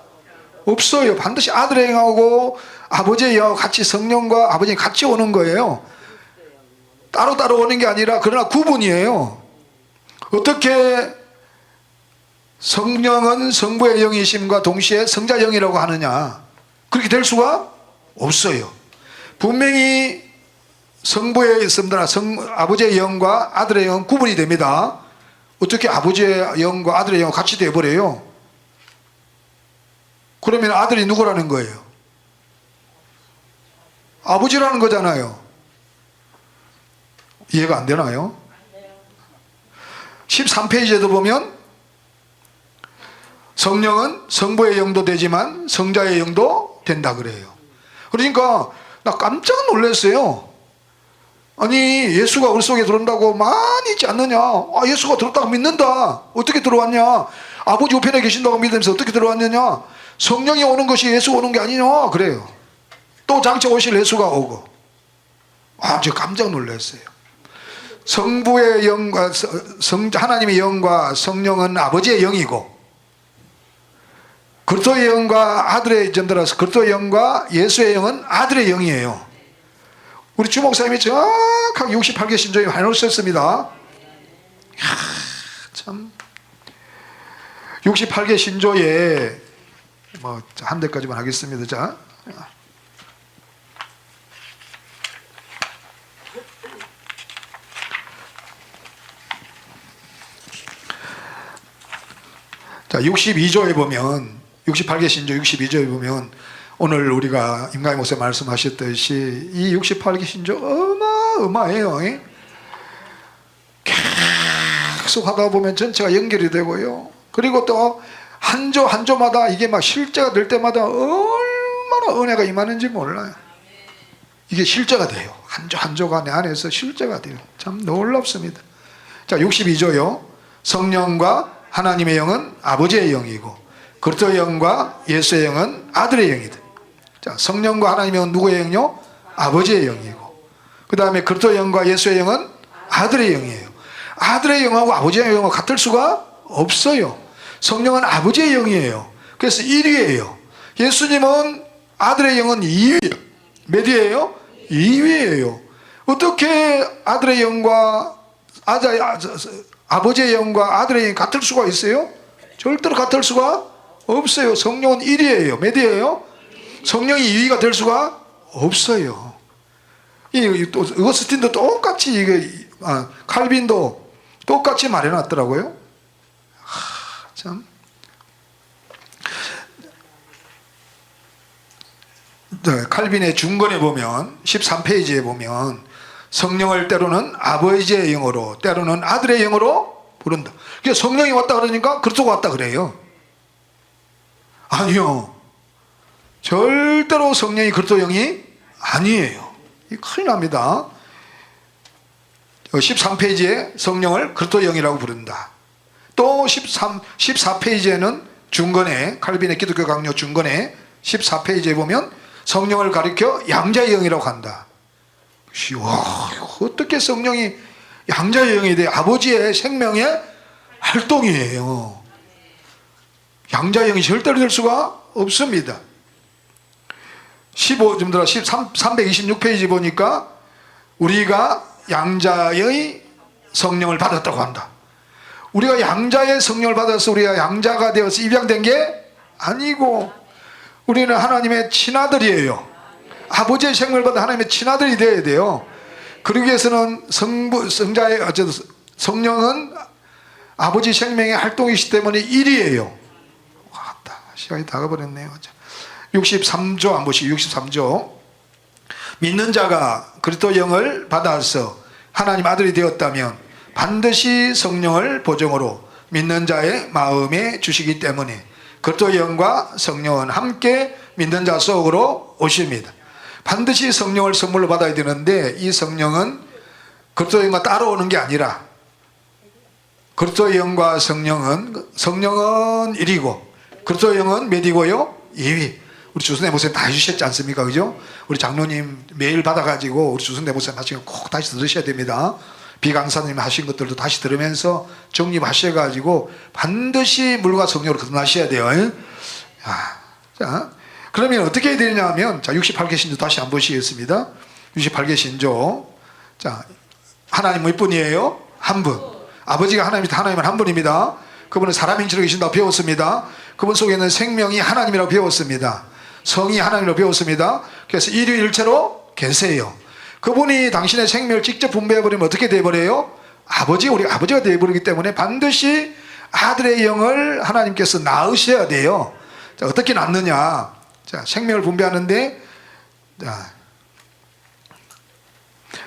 없어요. 반드시 아들의 영하고 아버지의 영하고 같이 성령과 아버지가 같이 오는 거예요. 따로따로 오는 게 아니라 그러나 구분이에요. 어떻게 성령은 성부의 영이심과 동시에 성자의 영이라고 하느냐? 그렇게 될 수가 없어요. 분명히 성부에 있습니다. 아버지의 영과 아들의 영은 구분이 됩니다. 어떻게 아버지의 영과 아들의 영은 같이 되어버려요? 그러면 아들이 누구라는 거예요? 아버지라는 거잖아요. 이해가 안 되나요? 13페이지에도 보면 성령은 성부의 영도 되지만 성자의 영도 된다 그래요. 그러니까 나 깜짝 놀랐어요. 아니 예수가 우리 속에 들어온다고 많이 있지 않느냐? 예수가 들었다고 믿는다. 어떻게 들어왔냐? 아버지 우편에 계신다고 믿으면서 어떻게 들어왔느냐? 성령이 오는 것이 예수 오는 게 아니냐? 그래요. 또 장차 오실 예수가 오고. 저 깜짝 놀랐어요. 성부의 영과 하나님의 영과 성령은 아버지의 영이고, 그리스도의 영과 아들의 전달라서 그리스도의 영과 예수의 영은 아들의 영이에요. 우리 주목사님이 정확하게 68개 신조에 해놓으셨습니다. 참 68개 신조에 한 대까지만 하겠습니다. 자, 62조에 보면 68개 신조 62조에 보면 오늘 우리가 임강희 목사 말씀하셨듯이 이 68개 신조 어마어마해요. 계속 하다 보면 전체가 연결이 되고요. 그리고 또 한 조 한 조마다 이게 막 실제가 될 때마다 얼마나 은혜가 임하는지 몰라요. 이게 실제가 돼요. 한 조 한 조가 내 안에서 실제가 돼요. 참 놀랍습니다. 자, 62조요. 성령과 하나님의 영은 아버지의 영이고 그리스도의 영과 예수의 영은 아들의 영이다. 자, 성령과 하나님의 영은 누구의 영이요? 아버지의 영이고, 그 다음에 그리스도의 영과 예수의 영은 아들의 영이에요. 아들의 영하고 아버지의 영하고 같을 수가 없어요. 성령은 아버지의 영이에요. 그래서 1위예요. 예수님은 아들의 영은 2위. 몇 위예요? 2위예요. 어떻게 아들의 영과 아버지의 영과 아들의 영이 같을 수가 있어요? 절대로 같을 수가 없어요. 성령은 1위예요. 몇 위예요? 성령이 2위가 될 수가 없어요. 어거스틴도 똑같이 칼빈도 똑같이 말해놨더라고요. 참. 칼빈의 중건에 보면 13페이지에 보면 성령을 때로는 아버지의 영으로 때로는 아들의 영으로 부른다. 그래서 성령이 왔다 그러니까 그리스도가 왔다 그래요. 아니요. 절대로 성령이 그리스도 영이 아니에요. 큰일 납니다. 13페이지에 성령을 그리스도 영이라고 부른다. 또 14페이지에는 중건에 칼빈의 기독교 강요 중건에 14페이지에 보면 성령을 가리켜 양자의 영이라고 한다. 와, 어떻게 성령이 양자의 영이 돼? 아버지의 생명의 활동이에요. 양자의 영이 절대로 될 수가 없습니다. 326페이지 보니까 우리가 양자의 성령을 받았다고 한다. 우리가 양자의 성령을 받아서 우리가 양자가 되어서 입양된 게 아니고 우리는 하나님의 친아들이에요. 아버지의 생명을 받은 하나님의 친아들이 되어야 돼요. 그러기 위해서는 성령은 아버지 생명의 활동이기 때문에 1위예요. 시간이 다 가버렸네요. 63조 한 번씩 63조. 믿는 자가 그리스도 영을 받아서 하나님 아들이 되었다면 반드시 성령을 보정으로 믿는 자의 마음에 주시기 때문에 그리스도 영과 성령은 함께 믿는 자 속으로 오십니다. 반드시 성령을 선물로 받아야 되는데 이 성령은 그리스도 영과 따로 오는 게 아니라 그리스도 영과 성령은 1위고 그리스도 영은 몇 위고요? 2위. 우리 주순대 목사님 다 해주셨지 않습니까? 그죠? 우리 장로님 메일 받아가지고 우리 주순대 목사님 나중에 꼭 다시 들으셔야 됩니다. 비강사님 하신 것들도 다시 들으면서 정립하셔가지고 반드시 물과 성령으로 거듭나셔야 돼요. 자, 그러면 어떻게 해야 되냐 하면, 자, 68개 신조 다시 한번 보시겠습니다. 68개 신조. 자, 하나님 몇 분이에요? 한 분. 아버지가 하나님은 한 분입니다. 그분은 사람 형체로 계신다고 배웠습니다. 그분 속에는 생명이 하나님이라고 배웠습니다. 성이 하나님이라고 배웠습니다. 그래서 일유일체로 계세요. 그분이 당신의 생명을 직접 분배해버리면 어떻게 돼버려요? 우리 아버지가 돼버리기 때문에 반드시 아들의 영을 하나님께서 낳으셔야 돼요. 자, 어떻게 낳느냐? 자, 생명을 분배하는데, 자,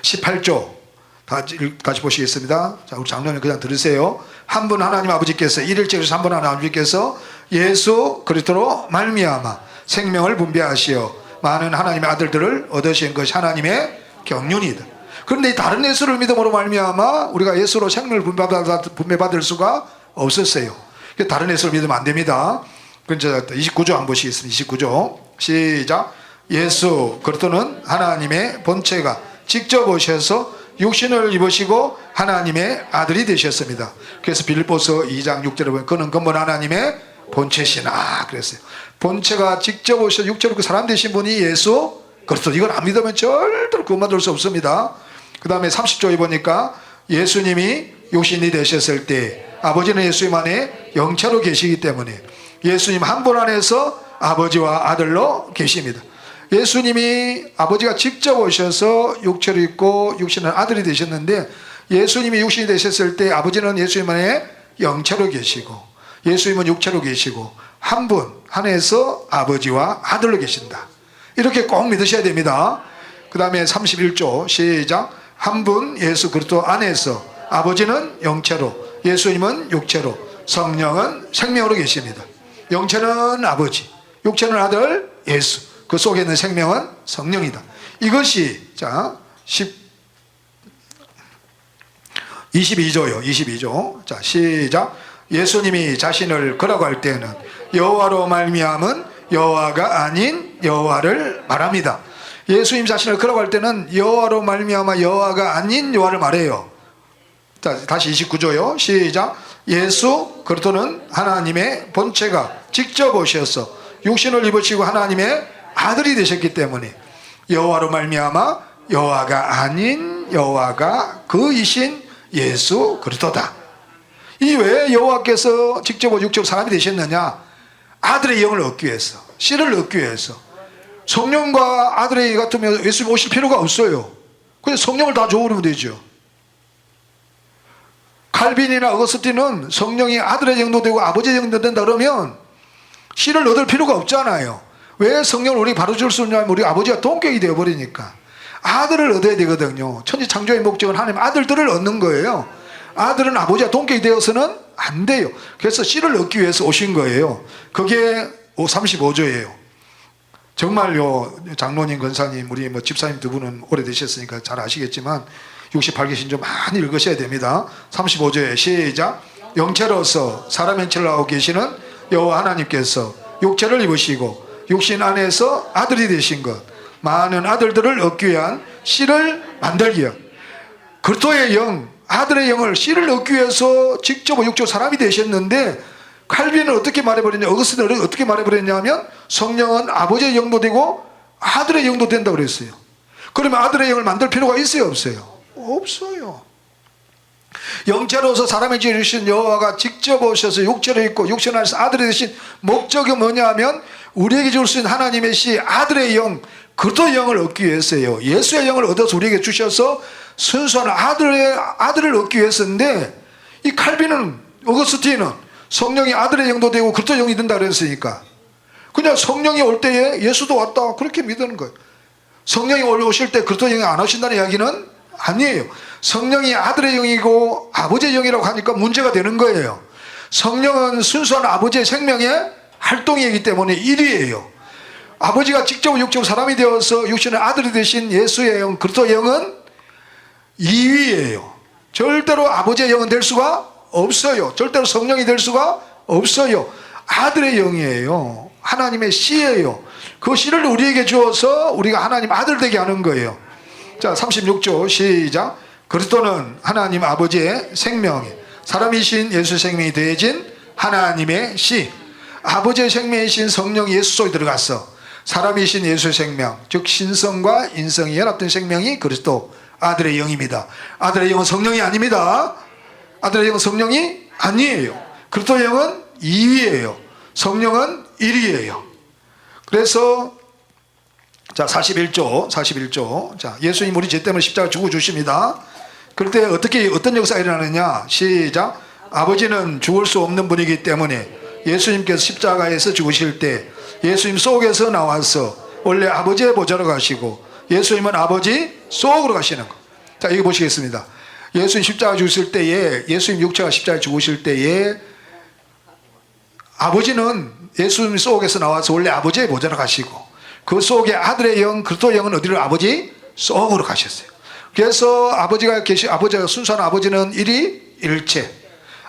18조 같이 보시겠습니다. 자, 우리 장로님 그냥 들으세요. 한 분 하나님 아버지께서 일일체로서 한 분 하나님 아버지께서 예수 그리스도로 말미암아 생명을 분배하시어 많은 하나님의 아들들을 얻으신 것이 하나님의 경륜이다. 그런데 다른 예수를 믿음으로 말미암아 우리가 예수로 생명을 분배받을 수가 없었어요. 다른 예수를 믿으면 안 됩니다. 29조 한번 보시겠습니다. 29조 시작. 예수 그리스도는 하나님의 본체가 직접 오셔서 육신을 입으시고 하나님의 아들이 되셨습니다. 그래서 빌립보서 2장 6절에 보면 그는 근본 하나님의 본체시나 그랬어요. 본체가 직접 오셔서 육체로 사람 되신 분이 예수 그리스도. 이걸 안 믿으면 절대로 구원받을 수 없습니다. 그 다음에 30조에 보니까 예수님이 육신이 되셨을 때 아버지는 예수님 안에 영체로 계시기 때문에 예수님 한 분 안에서 아버지와 아들로 계십니다. 예수님이 아버지가 직접 오셔서 육체를 입고 육신은 아들이 되셨는데 예수님이 육신이 되셨을 때 아버지는 예수님 안에 영체로 계시고 예수님은 육체로 계시고 한 분 안에서 아버지와 아들로 계신다. 이렇게 꼭 믿으셔야 됩니다. 그 다음에 31조 시작. 한 분 예수 그리스도 안에서 아버지는 영체로 예수님은 육체로 성령은 생명으로 계십니다. 영체는 아버지, 육체는 아들 예수, 그 속에 있는 생명은 성령이다. 이것이 자 22조요. 22조. 자 시작. 예수님이 자신을 거라고할 때는 여호와로 말미암은 여호와가 아닌 여호와를 말합니다. 예수님 자신을 거라고할 때는 여호와로 말미암아 여호와가 아닌 여호와를 말해요. 자 다시 29조요. 시작. 예수 그리스도는 하나님의 본체가 직접 오셔서 육신을 입으시고 하나님의 아들이 되셨기 때문에 여호와로 말미암아 여호와가 아닌 여호와가 그이신 예수 그리스도다. 이 왜 여호와께서 직접 육적 사람이 되셨느냐? 아들의 영을 얻기 위해서, 씨를 얻기 위해서. 성령과 아들의 영 같으면 예수님 오실 필요가 없어요. 그냥 성령을 다 줘버리면 되죠. 칼빈이나 어거스틴은 성령이 아들의 영도 되고 아버지의 영도 된다 그러면 씨를 얻을 필요가 없잖아요. 왜 성령을 우리 바로 줄 수 있냐면 우리 아버지가 동격이 되어버리니까 아들을 얻어야 되거든요. 천지 창조의 목적은 하나님 아들들을 얻는 거예요. 아들은 아버지가 동격이 되어서는 안 돼요. 그래서 씨를 얻기 위해서 오신 거예요. 그게 35조예요. 정말요, 장로님, 권사님, 우리 뭐 집사님 두 분은 오래되셨으니까 잘 아시겠지만 68개 신조 많이 읽으셔야 됩니다. 35조에 시작. 영체로서 사람 형체를 하고 계시는 여호와 하나님께서 육체를 입으시고 육신 안에서 아들이 되신 것, 많은 아들들을 얻기 위한 씨를 만들기 위한 그리스도의 영, 아들의 영을 씨를 얻기 위해서 직접 육적 사람이 되셨는데 칼빈은 어떻게 말해버렸냐, 어거스틴은 어떻게 말해버렸냐면 성령은 아버지의 영도 되고 아들의 영도 된다고 그랬어요. 그러면 아들의 영을 만들 필요가 있어요, 없어요? 없어요. 영체로서 사람의 죄를 주신 여호와가 직접 오셔서 육체로 있고 육신 안에서 아들이 되신 목적이 뭐냐 하면 우리에게 줄 수 있는 하나님의 씨 아들의 영, 그리스도의 영을 얻기 위해서예요. 예수의 영을 얻어서 우리에게 주셔서 순수한 아들을 얻기 위해서인데 이 칼빈은 어거스틴은 성령이 아들의 영도 되고 그리스도의 영이 된다 그랬으니까 그냥 성령이 올 때에 예수도 왔다 그렇게 믿는 거예요. 성령이 오실 때 그리스도의 영이 안 오신다는 이야기는 아니에요. 성령이 아들의 영이고 아버지의 영이라고 하니까 문제가 되는 거예요. 성령은 순수한 아버지의 생명의 활동이기 때문에 1위예요. 아버지가 직접 육적 사람이 되어서 육신의 아들이 되신 예수의 영, 그리스도의 영은 2위예요. 절대로 아버지의 영은 될 수가 없어요. 절대로 성령이 될 수가 없어요. 아들의 영이에요. 하나님의 씨예요. 그 씨를 우리에게 주어서 우리가 하나님 아들 되게 하는 거예요. 자 36조 시작. 그리스도는 하나님 아버지의 생명이, 사람이신 예수 생명이 더해진 하나님의 씨. 아버지의 생명이신 성령이 예수 속에 들어갔어. 사람이신 예수의 생명, 즉 신성과 인성이 연합된 생명이 그리스도 아들의 영입니다. 아들의 영은 성령이 아닙니다. 아들의 영은 성령이 아니에요. 그리스도의 영은 2위예요. 성령은 1위예요. 그래서 자 41조 자 예수님 우리 죄 때문에 십자가 죽어 주십니다. 그럴 때 어떤 역사가 일어나느냐, 시작. 아버지는 죽을 수 없는 분이기 때문에 예수님께서 십자가에서 죽으실 때 예수님 속에서 나와서 원래 아버지의 보좌로 가시고 예수님은 아버지 속으로 가시는 거. 자 이거 보시겠습니다. 예수님 십자가 죽으실 때에, 예수님 육체가 십자가에 죽으실 때에 아버지는 예수님 속에서 나와서 원래 아버지의 보좌로 가시고 그 속에 아들의 영, 그리스도의 영은 어디로? 아버지 속으로 가셨어요. 그래서 아버지가 순수한 아버지는 일체,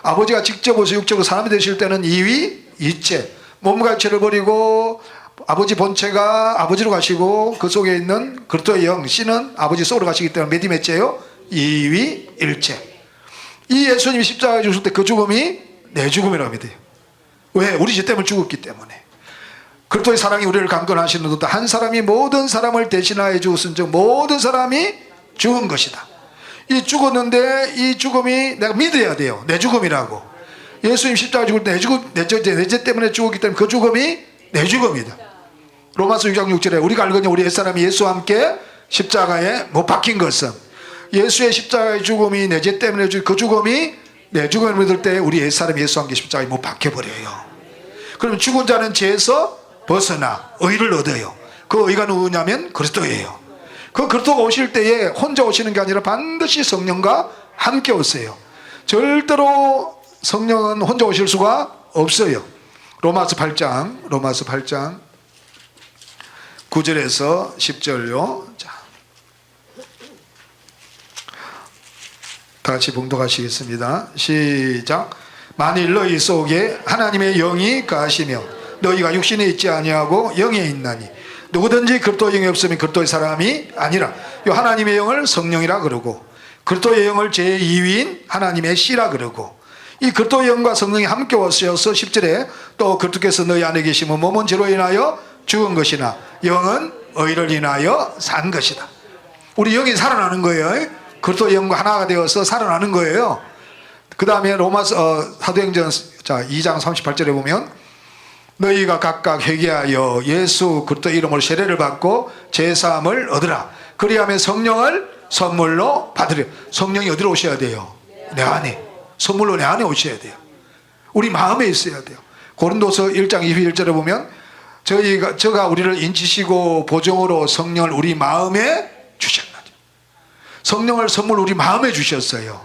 아버지가 직접 오셔 육적으로 사람이 되실 때는 이체, 몸과 육체를 버리고 아버지 본체가 아버지로 가시고 그 속에 있는 그리스도의 영, 씨는 아버지 속으로 가시기 때문에 몇 위몇째요? 일체. 이 예수님이 십자가에 죽을 때 그 죽음이 내 죽음이라고 믿어요. 왜? 우리 죄 때문에 죽었기 때문에. 그리스도의 사랑이 우리를 강건하시는 것도 한 사람이 모든 사람을 대신하여 죽었은 즉 모든 사람이 죽은 것이다. 이 죽었는데 이 죽음이 내가 믿어야 돼요. 내 죽음이라고. 예수님 십자가 죽을 때 내 죄 때문에 죽었기 때문에 그 죽음이 내 죽음이다. 로마서 6장 6절에 우리가 알거니와 우리 옛사람이 예수와 함께 십자가에 못 박힌 것은, 예수의 십자가의 죽음이 내 죄 때문에 그 죽음이 내 죽음을 믿을 때 우리 옛사람이 예수와 함께 십자가에 못 박혀버려요. 그러면 죽은 자는 죄에서 벗어나 의를 얻어요. 그 의가 누구냐면 그리스도예요. 그 그리스도가 오실 때에 혼자 오시는 게 아니라 반드시 성령과 함께 오세요. 절대로 성령은 혼자 오실 수가 없어요. 로마서 8장 9절에서 10절요. 자, 다 같이 봉독하시겠습니다. 시작. 만일 너희 속에 하나님의 영이 거하시며 너희가 육신에 있지 아니하고 영에 있나니 누구든지 그리스도의 영이 없으면 그리스도의 사람이 아니라. 요 하나님의 영을 성령이라 그러고 그리스도의 영을 제2위인 하나님의 씨라 그러고, 이 그리스도의 영과 성령이 함께 오셔서 10절에 또 그리스도께서 너희 안에 계시면 몸은 죄로 인하여 죽은 것이나 영은 의를 인하여 산 것이다. 우리 영이 살아나는 거예요. 그리스도의 영과 하나가 되어서 살아나는 거예요. 그 다음에 로마서 사도행전 2장 38절에 보면 너희가 각각 회개하여 예수 그리스도 이름으로 세례를 받고 제사함을 얻으라. 그리하면 성령을 선물로 받으려. 성령이 어디로 오셔야 돼요? 내 안에. 선물로 내 안에 오셔야 돼요. 우리 마음에 있어야 돼요. 고린도서 1장 21절에 보면 저가 우리를 인치시고 보정으로 성령을 우리 마음에 주셨나니. 성령을 선물 우리 마음에 주셨어요.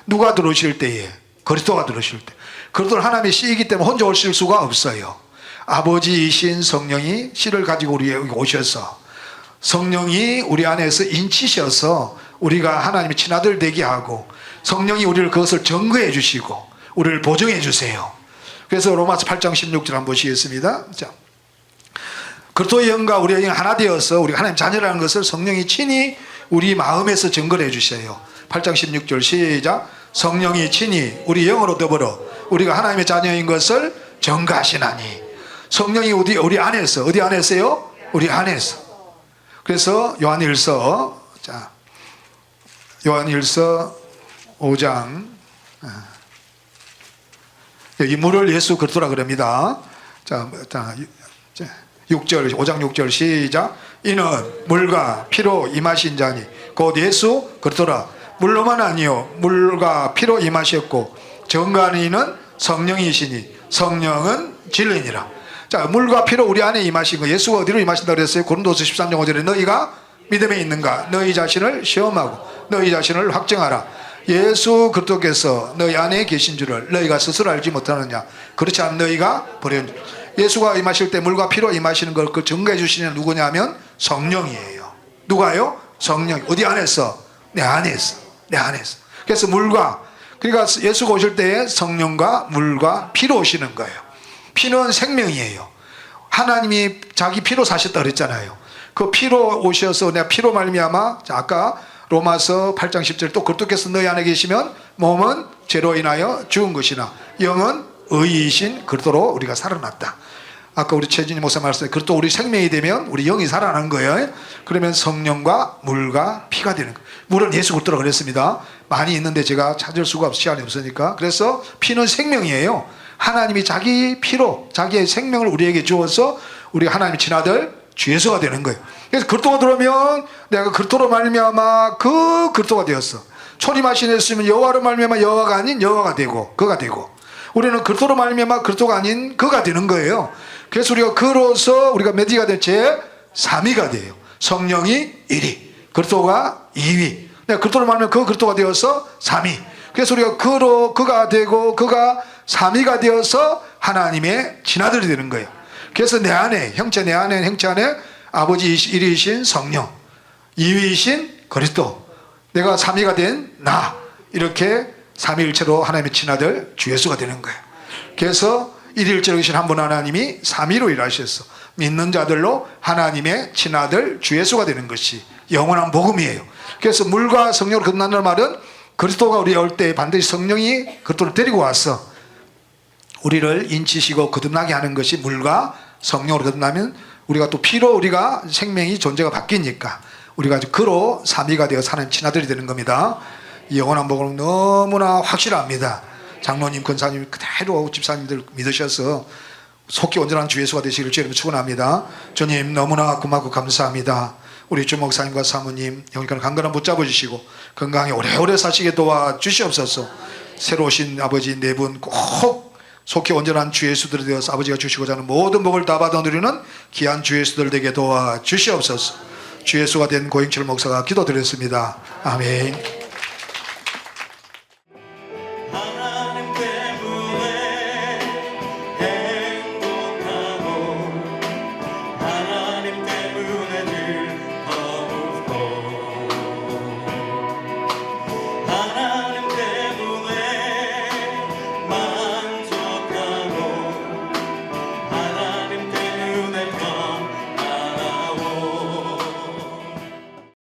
누가 들어오실 때에? 그리스도가 들어오실 때. 그리스도는 하나님의 씨이기 때문에 혼자 오실 수가 없어요. 아버지이신 성령이 씨를 가지고 우리에게 오셔서 성령이 우리 안에서 인치셔서 우리가 하나님의 친아들 되게 하고 성령이 우리를 그것을 증거해 주시고 우리를 보증해 주세요. 그래서 로마서 8장 16절 한번 보시겠습니다. 자, 그리스도의 영과 우리의 영 하나 되어서 우리가 하나님 자녀라는 것을 성령이 친히 우리 마음에서 증거를 해 주세요. 8장 16절 시작. 성령이 친히 우리 영으로 더불어 우리가 하나님의 자녀인 것을 증거하시나니. 성령이 우리 안에서, 어디 안에서요? 우리 안에서. 그래서 요한일서 5장 이 물을 예수 그리스도라 그럽니다. 자 6절 5장 6절 시작. 이는 물과 피로 임하신 자니 곧 예수 그리스도라. 물로만 아니요 물과 피로 임하셨고 증거하는 이는 성령이시니 성령은 진리니라. 자, 물과 피로 우리 안에 임하신 거. 예수가 어디로 임하신다고 그랬어요? 고린도서 13장 5절에 너희가 믿음에 있는가? 너희 자신을 시험하고 너희 자신을 확정하라. 예수 그리스도께서 너희 안에 계신 줄을 너희가 스스로 알지 못하느냐? 그렇지 않은 너희가 버렸느냐? 예수가 임하실 때 물과 피로 임하시는 걸 그 증거해 주시는 누구냐면 성령이에요. 누가요? 성령. 어디 안에서? 내 안에서. 내 안에서. 그래서 물과, 그러니까 예수가 오실 때에 성령과 물과 피로 오시는 거예요. 피는 생명이에요. 하나님이 자기 피로 사셨다 그랬잖아요. 그 피로 오셔서 내가 피로 말미암아, 아까 로마서 8장 10절 또 그리스도께서 너희 안에 계시면 몸은 죄로 인하여 죽은 것이나 영은 의이신 그리스도로 우리가 살아났다. 아까 우리 최진희 목사 말씀에 그리스도 우리 생명이 되면 우리 영이 살아나는 거예요. 그러면 성령과 물과 피가 되는 거예요. 물은 예수 그리스도라 그랬습니다. 많이 있는데 제가 찾을 수가 없어 시간이 없으니까. 그래서 피는 생명이에요. 하나님이 자기 피로 자기의 생명을 우리에게 주어서 우리가 하나님의 친아들 주 예수가 되는 거예요. 그래서 그리스도가 들어오면 내가 그리스도로 말미암아 그 그리스도가 되었어. 초림하신 예수님은 여호와로 말미암아 여호와가 아닌 여호와가 되고 그가 되고, 우리는 그리스도로 말미암아 그리스도가 아닌 그가 되는 거예요. 그래서 우리가 그로서 우리가 몇 위가 될지 3위가 돼요. 성령이 1위, 그리스도가 2위, 그리스도로 말미암아 그 그리스도가 되어서 3위. 그래서 우리가 그가 되고 그가 3위가 되어서 하나님의 친아들이 되는 거예요. 그래서 내 안에 형체 안에 아버지 1위이신 성령, 2위이신 그리스도, 내가 3위가 된 나, 이렇게 삼위일체로 하나님의 친아들 주 예수가 되는 거예요. 그래서 일일체로 계신 한 분 하나님이 3위로 일하셨어. 믿는 자들로 하나님의 친아들 주 예수가 되는 것이 영원한 복음이에요. 그래서 물과 성령으로 거듭난다는 말은 그리스도가 우리에 올 때 반드시 성령이 그리스도를 데리고 와서 우리를 인치시고 거듭나게 하는 것이 물과 성령으로 거듭나면 우리가 또 피로 우리가 생명이 존재가 바뀌니까 우리가 그로 3위가 되어 사는 친아들이 되는 겁니다. 이 영원한 복음은 너무나 확실합니다. 장로님, 권사님 그대로 집사님들 믿으셔서 속히 온전한 주 예수가 되시기를 주님을 축원합니다. 주님 너무나 고맙고 감사합니다. 우리 주 목사님과 사모님 영육간을 강건한 붙잡아 주시고 건강히 오래오래 사시게 도와주시옵소서. 새로 오신 아버지 네 분 꼭 속히 온전한 주 예수들이 되어서 아버지가 주시고자 하는 모든 복을 다 받아 누리는 귀한 주 예수들 되게 도와주시옵소서. 주 예수가 된 고행철 목사가 기도드렸습니다. 아멘.